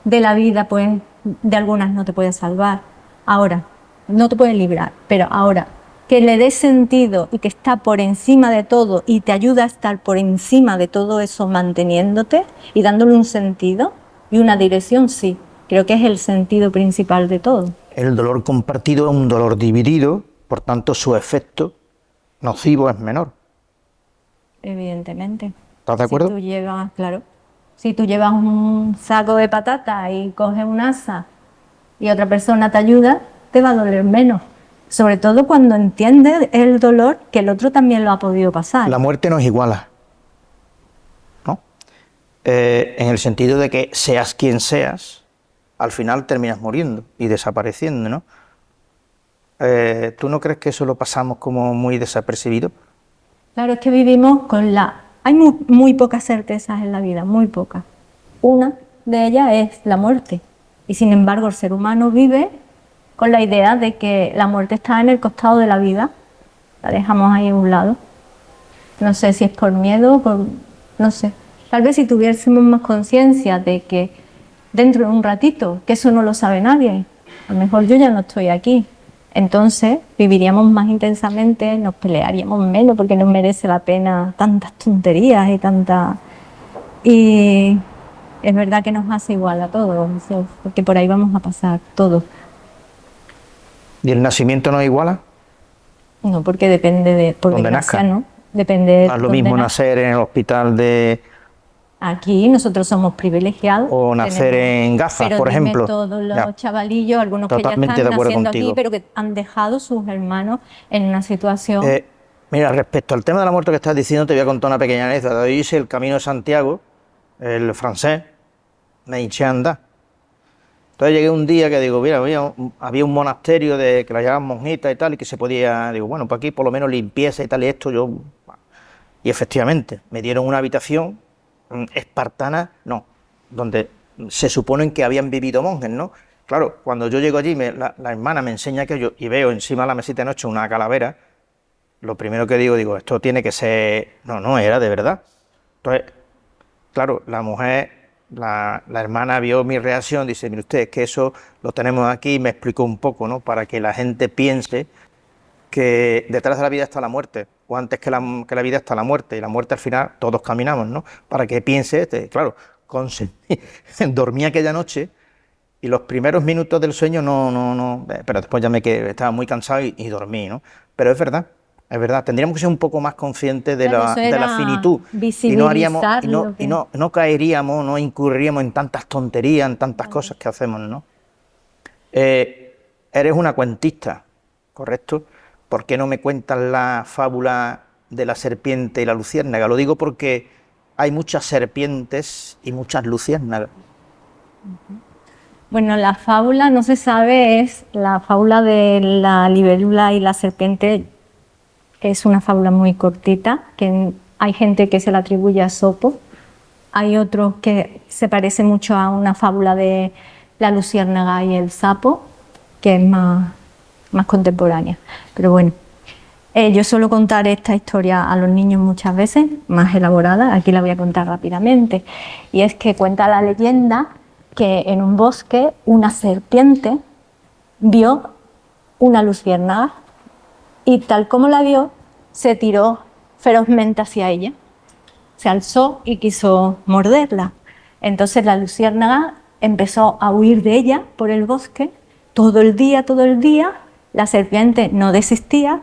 de la vida, pues de algunas no te puedes salvar. Ahora, no te puedes librar, pero ahora que le des sentido y que está por encima de todo y te ayuda a estar por encima de todo eso manteniéndote y dándole un sentido y una dirección, sí. Creo que es el sentido principal de todo. El dolor compartido es un dolor dividido, por tanto su efecto nocivo es menor. Evidentemente. ¿Estás de acuerdo? Si tú llevas, claro, si tú llevas un saco de patatas y coges un asa y otra persona te ayuda, te va a doler menos. Sobre todo cuando entiendes el dolor que el otro también lo ha podido pasar. La muerte nos iguala, ¿no? En el sentido de que seas quien seas, al final terminas muriendo y desapareciendo, ¿no? ¿Tú no crees que eso lo pasamos como muy desapercibido? Claro, es que vivimos con la... Hay muy pocas certezas en la vida, muy pocas. Una de ellas es la muerte. Y sin embargo el ser humano vive con la idea de que la muerte está en el costado de la vida. La dejamos ahí a un lado. No sé si es por miedo, no sé. Tal vez si tuviésemos más conciencia de que dentro de un ratito, que eso no lo sabe nadie, a lo mejor yo ya no estoy aquí. Entonces viviríamos más intensamente, nos pelearíamos menos porque no merece la pena tantas tonterías y tantas... Y es verdad que nos hace igual a todos, porque por ahí vamos a pasar todos. ¿Y el nacimiento nos iguala? No, porque depende de... Por Donde desgracia, nazca. ¿no? Depende de No es lo dónde mismo nazca. nacer en el hospital de... Aquí nosotros somos privilegiados. o nacer en Gaza, pero por dime ejemplo. todos los Ya, chavalillos, algunos que ya totalmente están de acuerdo naciendo aquí, contigo. pero que han dejado sus hermanos en una situación... Mira, respecto al tema de la muerte que estás diciendo, te voy a contar una pequeña anécdota. Yo hice el Camino de Santiago, el francés, me eché a andar. Entonces llegué un día que digo, mira, había un monasterio de que la llamaban monjita y tal, y que se podía, digo, bueno, pues aquí por lo menos limpieza y tal, y esto yo... Y efectivamente, me dieron una habitación espartana, no, donde se suponen que habían vivido monjes, ¿no? Claro, cuando yo llego allí, la hermana me enseña aquello y veo encima de la mesita de noche una calavera, lo primero que digo, esto tiene que ser... No era de verdad. Entonces, claro, la mujer, la hermana vio mi reacción, dice, mire usted, es que eso lo tenemos aquí, y me explicó un poco, ¿no? Para que la gente piense que detrás de la vida está la muerte, o antes que la vida está la muerte, y la muerte al final todos caminamos, ¿no? Para que piense, claro, dormí aquella noche, y los primeros minutos del sueño no, pero después ya estaba muy cansado y dormí, ¿no? Pero es verdad, tendríamos que ser un poco más conscientes de Claro, eso de la era finitud, y no haríamos, visibilizar lo que... no caeríamos, no incurriríamos en tantas tonterías, en tantas cosas que hacemos, ¿no? Eres una cuentista, ¿correcto? ¿Por qué no me cuentas la fábula de la serpiente y la luciérnaga? Lo digo porque hay muchas serpientes y muchas luciérnagas. Bueno, la fábula no se sabe, es la fábula de la libélula y la serpiente, es una fábula muy cortita, que hay gente que se la atribuye a Esopo, hay otros que se parece mucho a una fábula de la luciérnaga y el sapo, que es más contemporánea. Pero bueno, yo suelo contar esta historia a los niños muchas veces, más elaborada, aquí la voy a contar rápidamente, y es que cuenta la leyenda que en un bosque una serpiente vio una luciérnaga y tal como la vio, se tiró ferozmente hacia ella, se alzó y quiso morderla. Entonces la luciérnaga empezó a huir de ella por el bosque todo el día, la serpiente no desistía.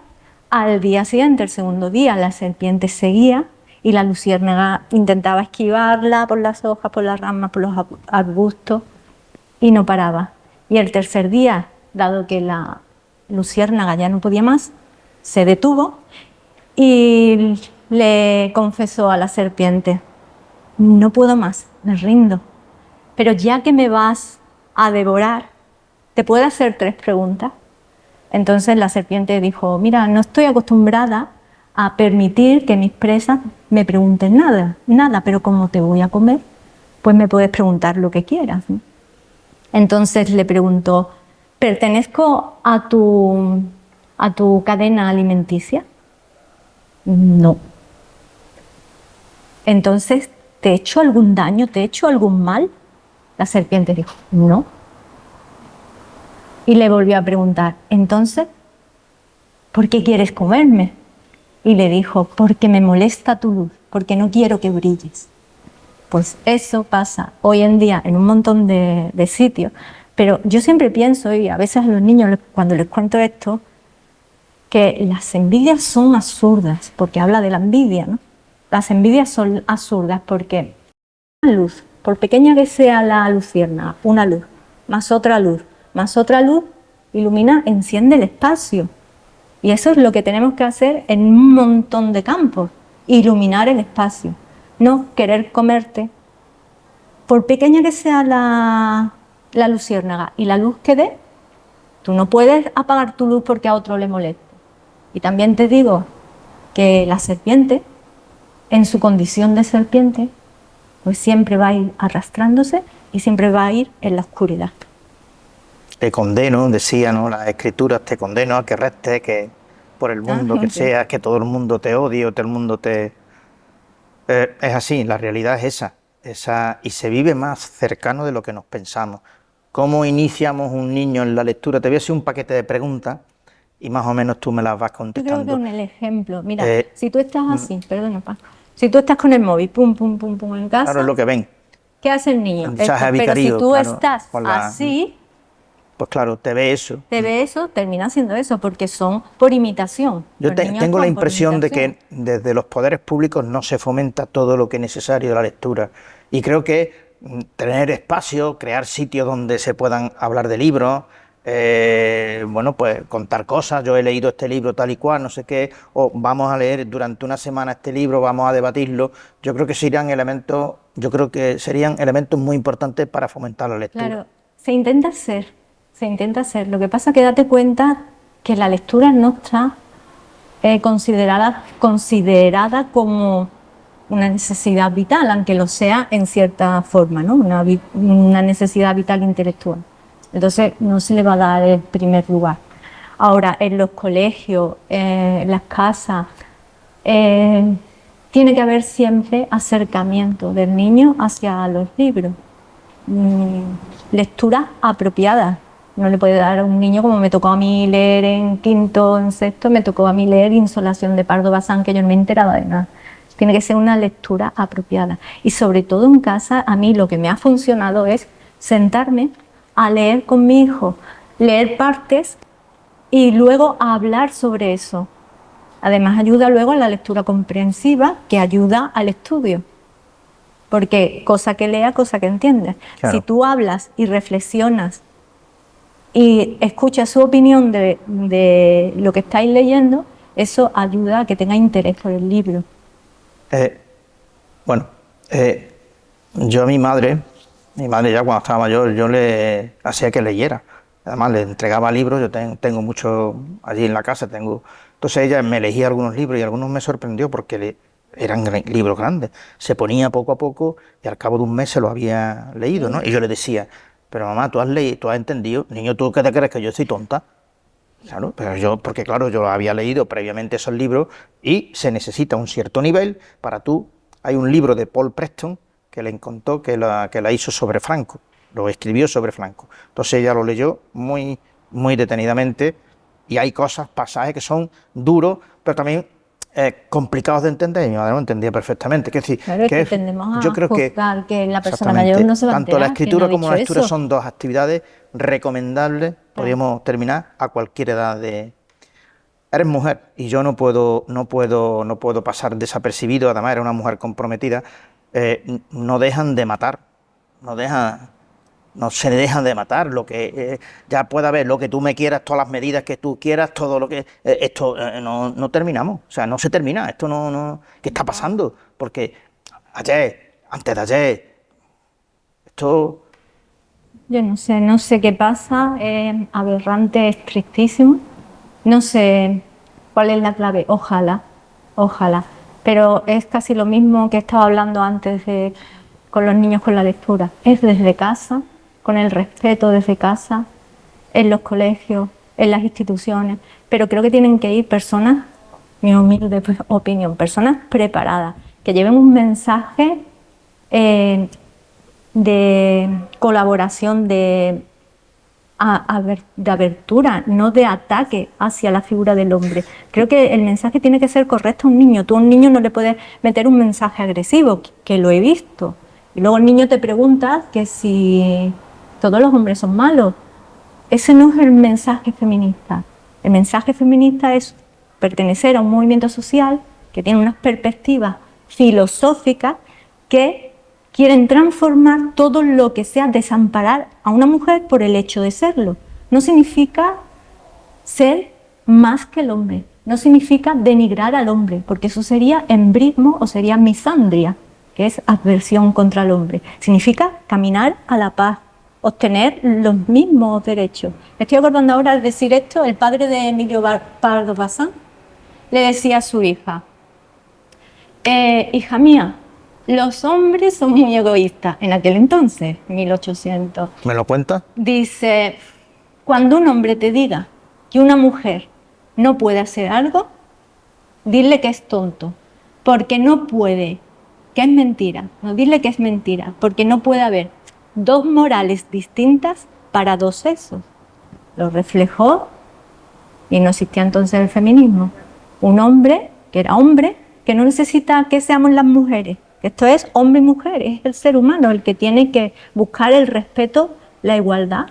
Al día siguiente, el segundo día, la serpiente seguía y la luciérnaga intentaba esquivarla por las hojas, por las ramas, por los arbustos y no paraba. Y el tercer día, dado que la luciérnaga ya no podía más, se detuvo y le confesó a la serpiente: no puedo más, me rindo, pero ya que me vas a devorar, ¿te puedo hacer 3 preguntas? Entonces la serpiente dijo, mira, no estoy acostumbrada a permitir que mis presas me pregunten nada, pero como te voy a comer, pues me puedes preguntar lo que quieras, ¿no? Entonces le preguntó, ¿pertenezco a tu cadena alimenticia? No. Entonces, ¿te he hecho algún daño? ¿Te he hecho algún mal? La serpiente dijo, no. Y le volvió a preguntar, entonces, ¿por qué quieres comerme? Y le dijo, porque me molesta tu luz, porque no quiero que brilles. Pues eso pasa hoy en día en un montón de sitios, pero yo siempre pienso, y a veces a los niños cuando les cuento esto, que las envidias son absurdas, porque habla de la envidia, ¿no? Las envidias son absurdas porque una luz, por pequeña que sea la luciérnaga, una luz, más otra luz, más otra luz, ilumina, enciende el espacio. Y eso es lo que tenemos que hacer en un montón de campos, iluminar el espacio, no querer comerte, por pequeña que sea la luciérnaga y la luz que dé, tú no puedes apagar tu luz porque a otro le moleste. Y también te digo que la serpiente, en su condición de serpiente, pues siempre va a ir arrastrándose y siempre va a ir en la oscuridad. Te condeno, decía, ¿no?, las escrituras, te condeno a que restes, que por el mundo que seas, que todo el mundo te odie o todo el mundo te... es así, la realidad es esa, y se vive más cercano de lo que nos pensamos. ¿Cómo iniciamos un niño en la lectura? Te voy a hacer un paquete de preguntas y más o menos tú me las vas contestando. Yo creo que en el ejemplo, mira, si tú estás así, perdona, pa, si tú estás con el móvil, pum, pum, pum, pum, en casa, claro, es lo que ven. ¿Qué hace el niño? Esto, pero si tú estás así, pues claro, te ve eso. Te ve eso, termina haciendo eso, porque son por imitación. Yo tengo la impresión de que desde los poderes públicos no se fomenta todo lo que es necesario de la lectura. Y creo que tener espacio, crear sitios donde se puedan hablar de libros, bueno, pues contar cosas, yo he leído este libro tal y cual, no sé qué, o vamos a leer durante una semana este libro, vamos a debatirlo, yo creo que serían elementos muy importantes para fomentar la lectura. Claro, se intenta hacer, lo que pasa es que date cuenta que la lectura no está considerada como una necesidad vital, aunque lo sea en cierta forma, ¿no? Una necesidad vital intelectual. Entonces no se le va a dar el primer lugar. Ahora, en los colegios, en las casas, tiene que haber siempre acercamiento del niño hacia los libros. Lecturas apropiadas. No le puede dar a un niño, como me tocó a mí leer en quinto, en sexto, me tocó a mí leer Insolación de Pardo Bazán, que yo no me enteraba de nada. Tiene que ser una lectura apropiada. Y sobre todo en casa, a mí lo que me ha funcionado es sentarme a leer con mi hijo, leer partes y luego a hablar sobre eso. Además ayuda luego a la lectura comprensiva, que ayuda al estudio. Porque cosa que lea, cosa que entiende. Claro. Si tú hablas y reflexionas y escuchas su opinión de lo que estáis leyendo, eso ayuda a que tenga interés por el libro. Yo a mi madre ya cuando estaba mayor, yo le hacía que leyera. Además le entregaba libros, yo tengo muchos allí en la casa, entonces ella me elegía algunos libros y algunos me sorprendió porque eran libros grandes. Se ponía poco a poco y al cabo de un mes se lo había leído, ¿no? Y yo le decía, pero mamá, tú has leído, tú has entendido, niño, ¿tú qué te crees, que yo soy tonta? Claro, pero porque yo había leído previamente esos libros y se necesita un cierto nivel para hay un libro de Paul Preston que le contó que la hizo sobre Franco, lo escribió sobre Franco. Entonces ella lo leyó muy, muy detenidamente y hay pasajes que son duros, pero también complicados de entender, y mi madre lo entendía perfectamente. Es decir, claro, que tendemos a juzgar que la persona mayor no se va a enterar. Tanto la escritura como la lectura son dos actividades recomendables, podríamos terminar a cualquier edad de... Eres mujer y yo no puedo pasar desapercibido, además era una mujer comprometida, no dejan de matar, no se dejan de matar, lo que ya puede haber lo que tú me quieras, todas las medidas que tú quieras, todo lo que no terminamos, o sea, no se termina, esto no ¿qué está pasando? Porque antes de ayer, esto... Yo no sé qué pasa, es aberrante, es tristísimo, No sé cuál es la clave, ojalá, ojalá. Pero es casi lo mismo que estaba hablando antes con los niños con la lectura. Es desde casa, con el respeto desde casa, en los colegios, en las instituciones. Pero creo que tienen que ir personas, mi humilde opinión, personas preparadas, que lleven un mensaje de colaboración, de abertura, no de ataque hacia la figura del hombre. Creo que el mensaje tiene que ser correcto a un niño. Tú a un niño no le puedes meter un mensaje agresivo, que lo he visto. Y luego el niño te pregunta que si todos los hombres son malos. Ese no es el mensaje feminista. El mensaje feminista es pertenecer a un movimiento social que tiene unas perspectivas filosóficas que quieren transformar todo lo que sea desamparar a una mujer por el hecho de serlo. No significa ser más que el hombre, no significa denigrar al hombre, porque eso sería embrismo o sería misandria, que es adversión contra el hombre. Significa caminar a la paz, obtener los mismos derechos. Me estoy acordando ahora de decir esto, el padre de Emilio Pardo Bazán le decía a su hija, hija mía, los hombres son muy egoístas, en aquel entonces, 1800. ¿Me lo cuentas? Dice, cuando un hombre te diga que una mujer no puede hacer algo, dile que es tonto, porque no puede, que es mentira. No, dile que es mentira, porque no puede haber dos morales distintas para dos sexos. Lo reflejó y no existía entonces el feminismo. Un hombre, que era hombre, que no necesita que seamos las mujeres. Esto es hombre y mujer, es el ser humano el que tiene que buscar el respeto, la igualdad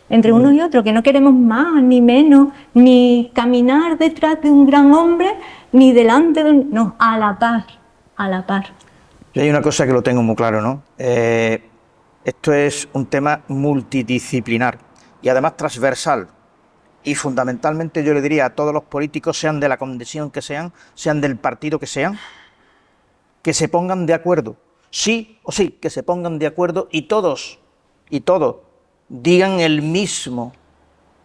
entre unos y otros, que no queremos más ni menos, ni caminar detrás de un gran hombre, ni delante de un... No, a la par, a la par. Yo hay una cosa que lo tengo muy claro, ¿no? Esto es un tema multidisciplinar y además transversal. Y fundamentalmente yo le diría a todos los políticos, sean de la condición que sean del partido que sean, que se pongan de acuerdo, sí o sí, que se pongan de acuerdo y todos digan el mismo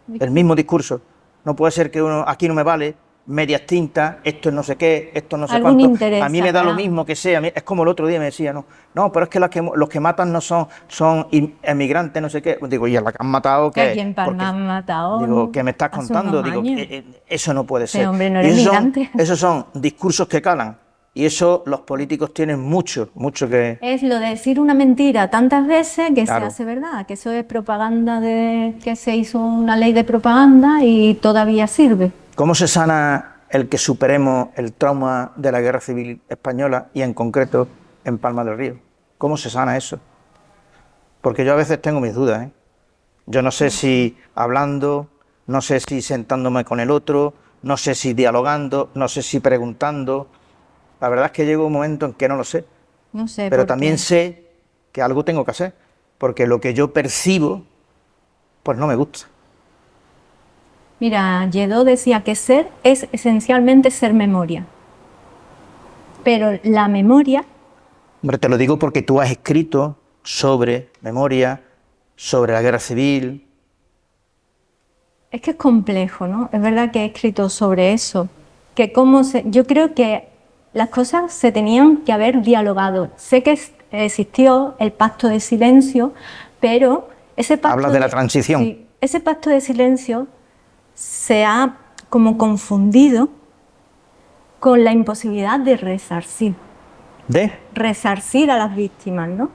discurso. No puede ser que uno, aquí no me vale, medias tintas, esto es no sé qué, esto no sé Algún cuánto. interés A mí me da lo habrá. mismo que sea, es como el otro día me decía, no, pero es que los que matan no son emigrantes, no sé qué. Digo, ¿y a la que han matado Que qué? aquí en Palma han matado. Digo, ¿qué me estás hace contando? unos Digo, años. eso no puede ser. Hombre no Y era migrante. esos son discursos que calan. Y eso los políticos tienen mucho que... Es lo de decir una mentira tantas veces que Claro. se hace verdad, que eso es propaganda de que se hizo una ley de propaganda y todavía sirve. ¿Cómo se sana el que superemos el trauma de la Guerra Civil Española y en concreto en Palma del Río? ¿Cómo se sana eso? Porque yo a veces tengo mis dudas, ¿eh? Yo no sé si hablando, no sé si sentándome con el otro, no sé si dialogando, no sé si preguntando. La verdad es que llega un momento en que no lo sé. No sé. Pero por también qué. sé que algo tengo que hacer, porque lo que yo percibo, pues no me gusta. Mira, Lledó decía que ser es esencialmente ser memoria. Pero la memoria, Hombre, te lo digo porque tú has escrito sobre memoria, sobre la guerra civil. es que es complejo, ¿no? Es verdad que he escrito sobre eso. Yo creo que las cosas se tenían que haber dialogado. Sé que existió el pacto de silencio, pero ese pacto... Hablas de la transición. Sí, ese pacto de silencio se ha como confundido con la imposibilidad de resarcir a las víctimas, ¿no?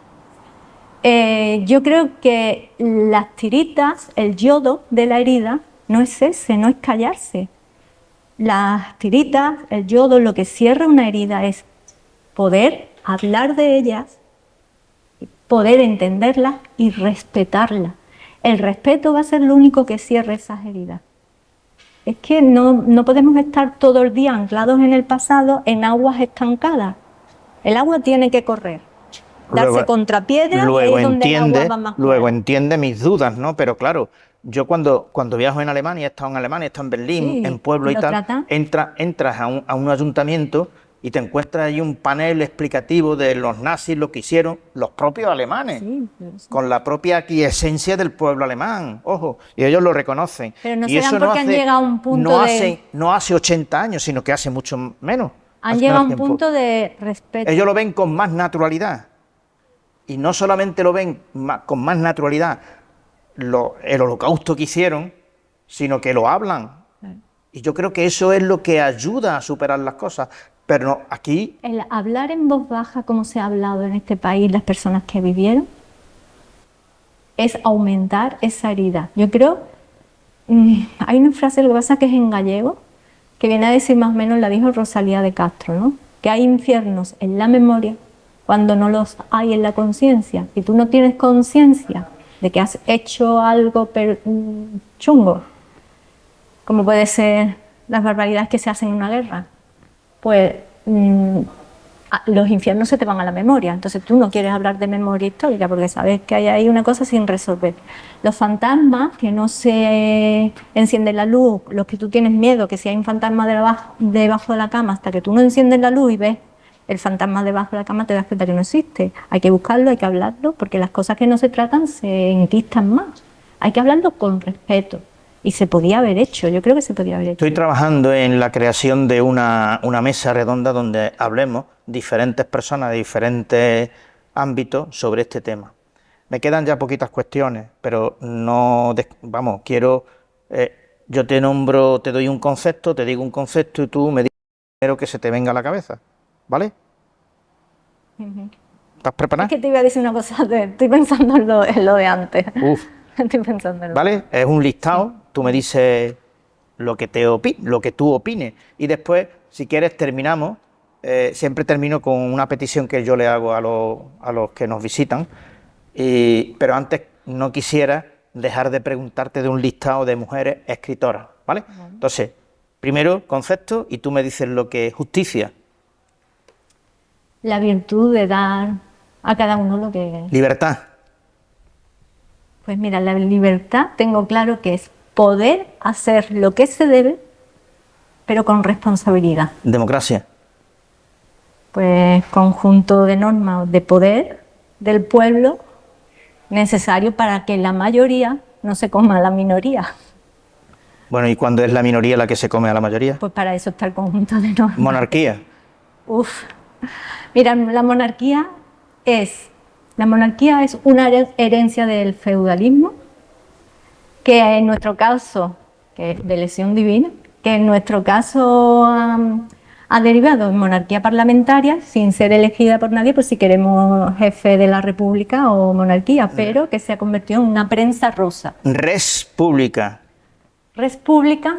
Yo creo que las tiritas, el yodo de la herida, no es ese, no es callarse. Las tiritas, el yodo, lo que cierra una herida es poder hablar de ellas, poder entenderlas y respetarlas. El respeto va a ser lo único que cierre esas heridas. Es que no podemos estar todo el día anclados en el pasado en aguas estancadas. El agua tiene que correr, darse contra piedras, y ahí es donde el agua va más luego clara. entiende mis dudas, ¿no? Pero claro, yo cuando viajo en Alemania, he estado en Berlín, Sí, en pueblos y lo tal, tratan. entras a un ayuntamiento y te encuentras ahí un panel explicativo de los nazis, lo que hicieron los propios alemanes, Sí. con la propia esencia del pueblo alemán, ojo, y ellos lo reconocen. Pero no y serán eso porque han llegado a un punto no hace 80 años, sino que hace mucho menos. Han hace llegado a menos un tiempo. punto de respeto. Ellos lo ven con más naturalidad. Y no solamente lo ven con más naturalidad el holocausto que hicieron, sino que lo hablan. Y yo creo que eso es lo que ayuda a superar las cosas. Pero no, aquí... El hablar en voz baja, como se ha hablado en este país las personas que vivieron, es aumentar esa herida. Yo creo, hay una frase, lo que pasa que es en gallego, que viene a decir más o menos, la dijo Rosalía de Castro, ¿no? Que hay infiernos en la memoria cuando no los hay en la conciencia. Y tú no tienes conciencia de que has hecho algo chungo, como puede ser las barbaridades que se hacen en una guerra, pues los infiernos se te van a la memoria. Entonces tú no quieres hablar de memoria histórica porque sabes que hay ahí una cosa sin resolver. Los fantasmas, que no se enciende la luz, los que tú tienes miedo, que si hay un fantasma debajo de la cama, hasta que tú no enciendes la luz y ves el fantasma debajo de la cama, te das cuenta que no existe. Hay que buscarlo, hay que hablarlo, porque las cosas que no se tratan se enquistan más. Hay que hablarlo con respeto. Y se podía haber hecho, yo creo que se podía haber hecho. Estoy trabajando en la creación de una mesa redonda donde hablemos diferentes personas de diferentes ámbitos sobre este tema. Me quedan ya poquitas cuestiones, pero no, vamos, quiero, yo te nombro, te doy un concepto, te digo un concepto y tú me dices primero que se te venga a la cabeza, ¿vale? ¿Estás preparada? Es que te iba a decir una cosa, estoy pensando en lo de antes. Uf. Estoy pensando en lo ¿Vale? Es un listado, sí. Tú me dices lo que tú opines y después, si quieres, terminamos. Siempre termino con una petición que yo le hago a los que nos visitan, pero antes no quisiera dejar de preguntarte de un listado de mujeres escritoras, ¿vale? Entonces, primero concepto y tú me dices lo que es justicia. La virtud de dar a cada uno lo que... Libertad. Pues mira, la libertad tengo claro que es poder hacer lo que se debe, pero con responsabilidad. Democracia. Pues conjunto de normas de poder del pueblo necesario para que la mayoría no se coma a la minoría. Bueno, ¿y cuándo es la minoría la que se come a la mayoría? Pues para eso está el conjunto de normas. Monarquía. Uf. Mira, la monarquía es una herencia del feudalismo, que en nuestro caso, que es de elección divina, que en nuestro caso ha derivado en monarquía parlamentaria, sin ser elegida por nadie, pues si queremos jefe de la república o monarquía, pero que se ha convertido en una prensa rosa. Res pública. ¿Res pública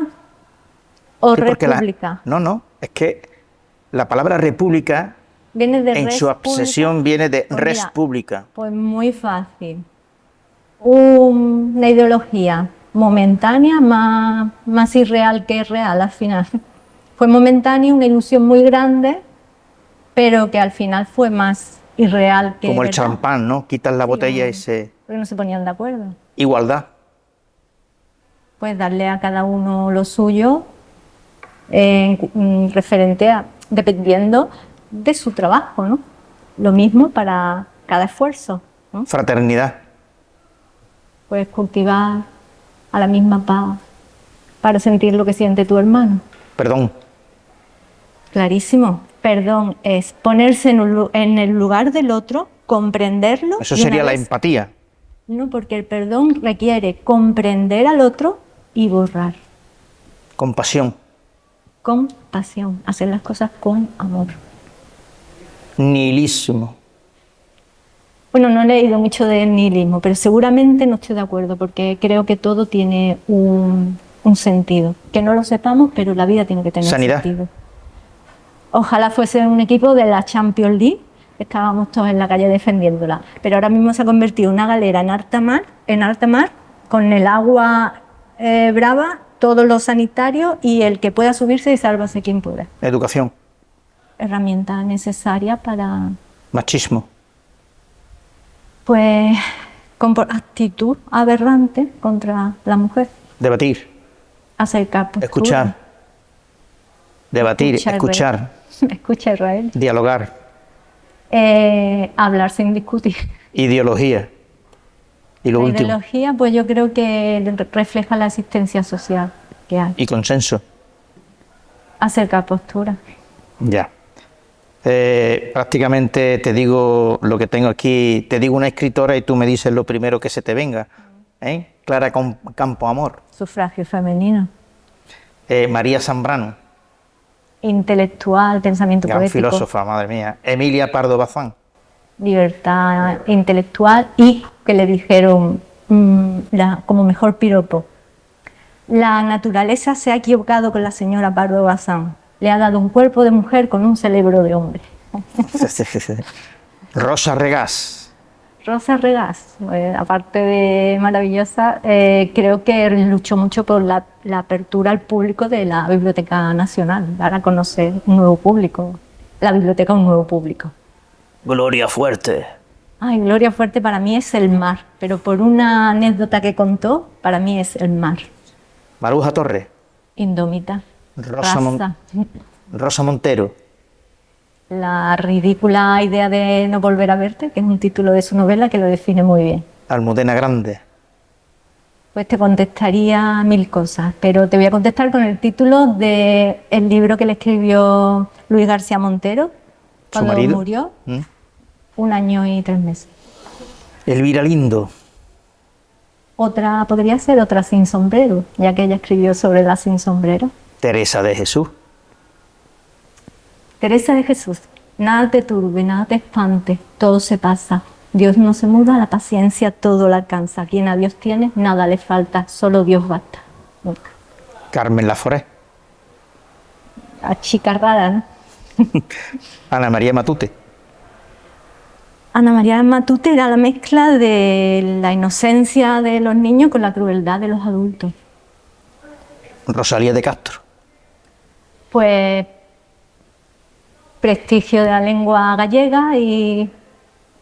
o sí, república? No, es que la palabra república viene de en su obsesión viene de pues res mira, pública. Pues muy fácil. Una ideología momentánea, más irreal que real al final. Fue momentánea, una ilusión muy grande, pero que al final fue más irreal que como el verdad. champán, ¿no? Quitas la botella y se... Porque no se ponían de acuerdo. Igualdad. Pues darle a cada uno lo suyo, referente a, dependiendo de su trabajo, ¿no? Lo mismo para cada esfuerzo, ¿no? Fraternidad. Pues cultivar a la misma paz para sentir lo que siente tu hermano. Perdón. Clarísimo. Perdón es ponerse en el lugar del otro, comprenderlo. Eso sería la empatía. No, porque el perdón requiere comprender al otro y borrar. Compasión. Compasión. Hacer las cosas con amor. Nihilismo. Bueno, no he leído mucho de nihilismo, pero seguramente no estoy de acuerdo, porque creo que todo tiene un sentido. Que no lo sepamos, pero la vida tiene que tener Sanidad. sentido. Ojalá fuese un equipo de la Champions League, estábamos todos en la calle defendiéndola, pero ahora mismo se ha convertido en una galera en alta mar, con el agua brava, todos los sanitarios y el que pueda subirse y sálvase quien pueda. Educación. Herramienta necesaria para... Machismo. Pues con actitud aberrante contra la mujer. Debatir. Acercar posturas. Escuchar. Debatir, escuchar. ¿Me escucha Israel? Dialogar. Hablar sin discutir. Ideología. Y lo La último. ideología, pues yo creo que refleja la existencia social que hay. Y consenso. Acerca de posturas. Ya. Prácticamente te digo lo que tengo aquí, te digo una escritora y tú me dices lo primero que se te venga. Clara Campoamor. Sufragio femenino. María Zambrano. Intelectual, pensamiento Gran poético. filósofa, madre mía. Emilia Pardo Bazán. Libertad intelectual y que le dijeron como mejor piropo. La naturaleza se ha equivocado con la señora Pardo Bazán. Le ha dado un cuerpo de mujer con un cerebro de hombre. Rosa Regás. Rosa Regás, aparte de maravillosa, creo que luchó mucho por la apertura al público de la Biblioteca Nacional, dar a conocer un nuevo público, la biblioteca a un nuevo público. Gloria Fuerte. Ay, Gloria Fuerte para mí es el mar, pero por una anécdota que contó, para mí es el mar. Maruja Torres. Indómita. Rosa Montero. La ridícula idea de no volver a verte, que es un título de su novela que lo define muy bien. Almudena Grande. Pues te contestaría 1000 cosas, pero te voy a contestar con el título del libro que le escribió Luis García Montero cuando murió, 1 año y 3 meses. Elvira Lindo. Otra podría ser otra sin sombrero, ya que ella escribió sobre la sin sombrero. Teresa de Jesús. Teresa de Jesús, nada te turbe, nada te espante, todo se pasa. Dios no se muda, la paciencia todo la alcanza. Quien a Dios tiene, nada le falta, solo Dios basta. Nunca. Carmen Laforet. Achicarrada, ¿no? Ana María Matute. Ana María Matute era la mezcla de la inocencia de los niños con la crueldad de los adultos. Rosalía de Castro. Pues prestigio de la lengua gallega y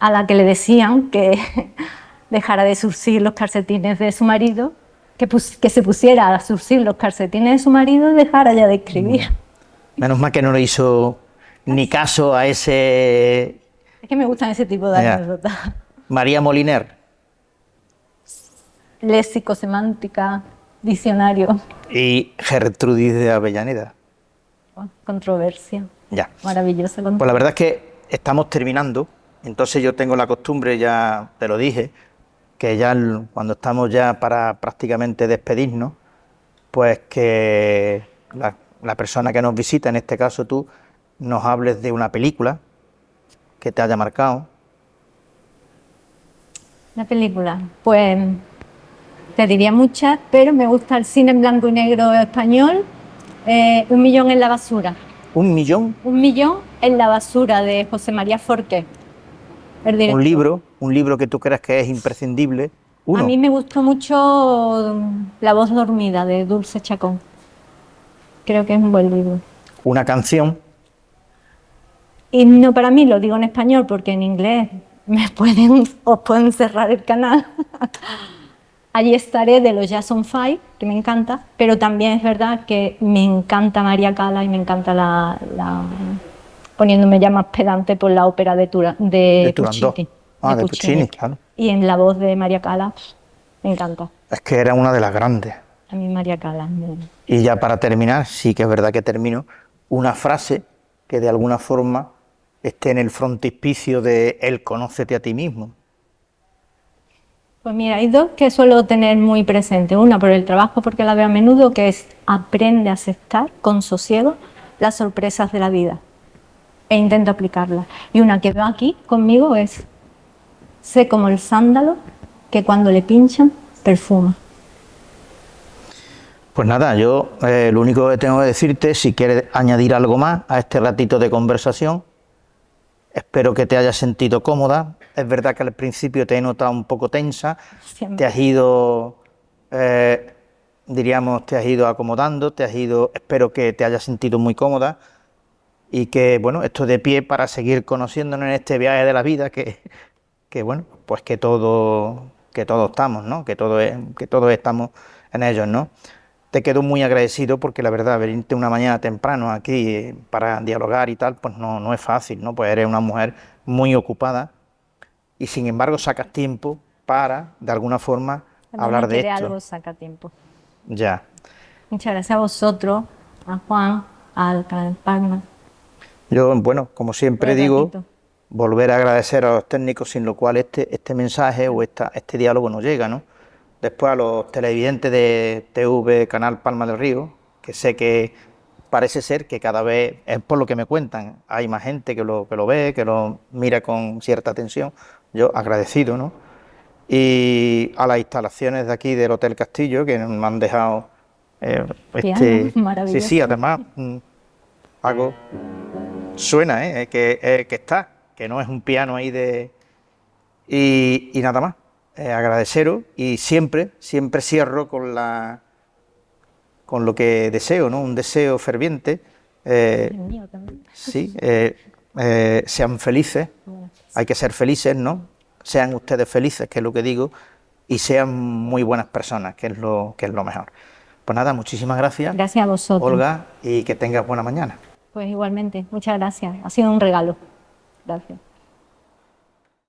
a la que le decían que dejara de surcir los calcetines de su marido, que se pusiera a surcir los calcetines de su marido y dejara ya de escribir. Menos mal que no le hizo ni caso a ese... Es que me gustan ese tipo de anécdotas. María Moliner. Léxico, semántica, diccionario. Y Gertrudis de Avellaneda. Controversia. Ya. Maravillosa controversia. Pues la verdad es que estamos terminando, entonces yo tengo la costumbre, ya te lo dije, que ya cuando estamos ya para prácticamente despedirnos, pues que la persona que nos visita, en este caso tú, nos hables de una película que te haya marcado. La película, pues te diría muchas, pero me gusta el cine en blanco y negro español, 1 millón en la basura. ¿1 millón? 1 millón en la basura, de José María Forqué, el director. Un libro que tú creas que es imprescindible. Uno. A mí me gustó mucho La voz dormida, de Dulce Chacón. Creo que es un buen libro. Una canción. Y no para mí, lo digo en español porque en inglés os pueden cerrar el canal. Allí estaré, de los Jackson 5, que me encanta, pero también es verdad que me encanta María Callas y me encanta poniéndome ya más pedante por la ópera de Puccini. De Puccini, claro. Y en la voz de María Callas, me encanta. Es que era una de las grandes. A mí María Callas. Y ya para terminar, sí que es verdad que termino, una frase que de alguna forma esté en el frontispicio de el conócete a ti mismo. Pues mira, hay dos que suelo tener muy presente. Una por el trabajo, porque la veo a menudo, que es aprende a aceptar con sosiego las sorpresas de la vida e intento aplicarlas. Y una que veo aquí conmigo es: sé como el sándalo que cuando le pinchan perfuma. Pues nada, yo lo único que tengo que decirte, si quieres añadir algo más a este ratito de conversación, espero que te hayas sentido cómoda. Es verdad que al principio te he notado un poco tensa. Siempre. Te has ido, te has ido acomodando, espero que te hayas sentido muy cómoda y que, bueno, esto de pie para seguir conociéndonos en este viaje de la vida, que bueno, pues que todos estamos, ¿no? Que todos estamos en ellos, ¿no? te quedo muy agradecido porque la verdad, venirte una mañana temprano aquí para dialogar y tal, pues no es fácil, ¿no? Pues eres una mujer muy ocupada y sin embargo sacas tiempo para, de alguna forma, Cuando hablar uno de quiere esto. algo, saca tiempo. Ya. Muchas gracias a vosotros, a Juan, al Canal Palma, Yo, bueno, como por siempre el digo, ratito. volver a agradecer a los técnicos sin lo cual este mensaje o este diálogo no llega, ¿no? Después a los televidentes de TV Canal Palma del Río, que sé que parece ser que cada vez, es por lo que me cuentan, hay más gente que lo ve, que lo mira con cierta atención, yo agradecido, ¿no? Y a las instalaciones de aquí del Hotel Castillo, que me han dejado Piano, Sí, sí, maravilloso. además hago... Suena, que está, que no es un piano ahí de... Y nada más, agradeceros y siempre cierro con lo que deseo, ¿no? Un deseo ferviente. El mío también. Sí, sean felices, Bueno, hay que ser felices, ¿no? Sean ustedes felices, que es lo que digo, y sean muy buenas personas, que es lo mejor. Pues nada, muchísimas gracias, gracias a vosotros. Olga, y que tengas buena mañana. Pues igualmente, muchas gracias. Ha sido un regalo. Gracias.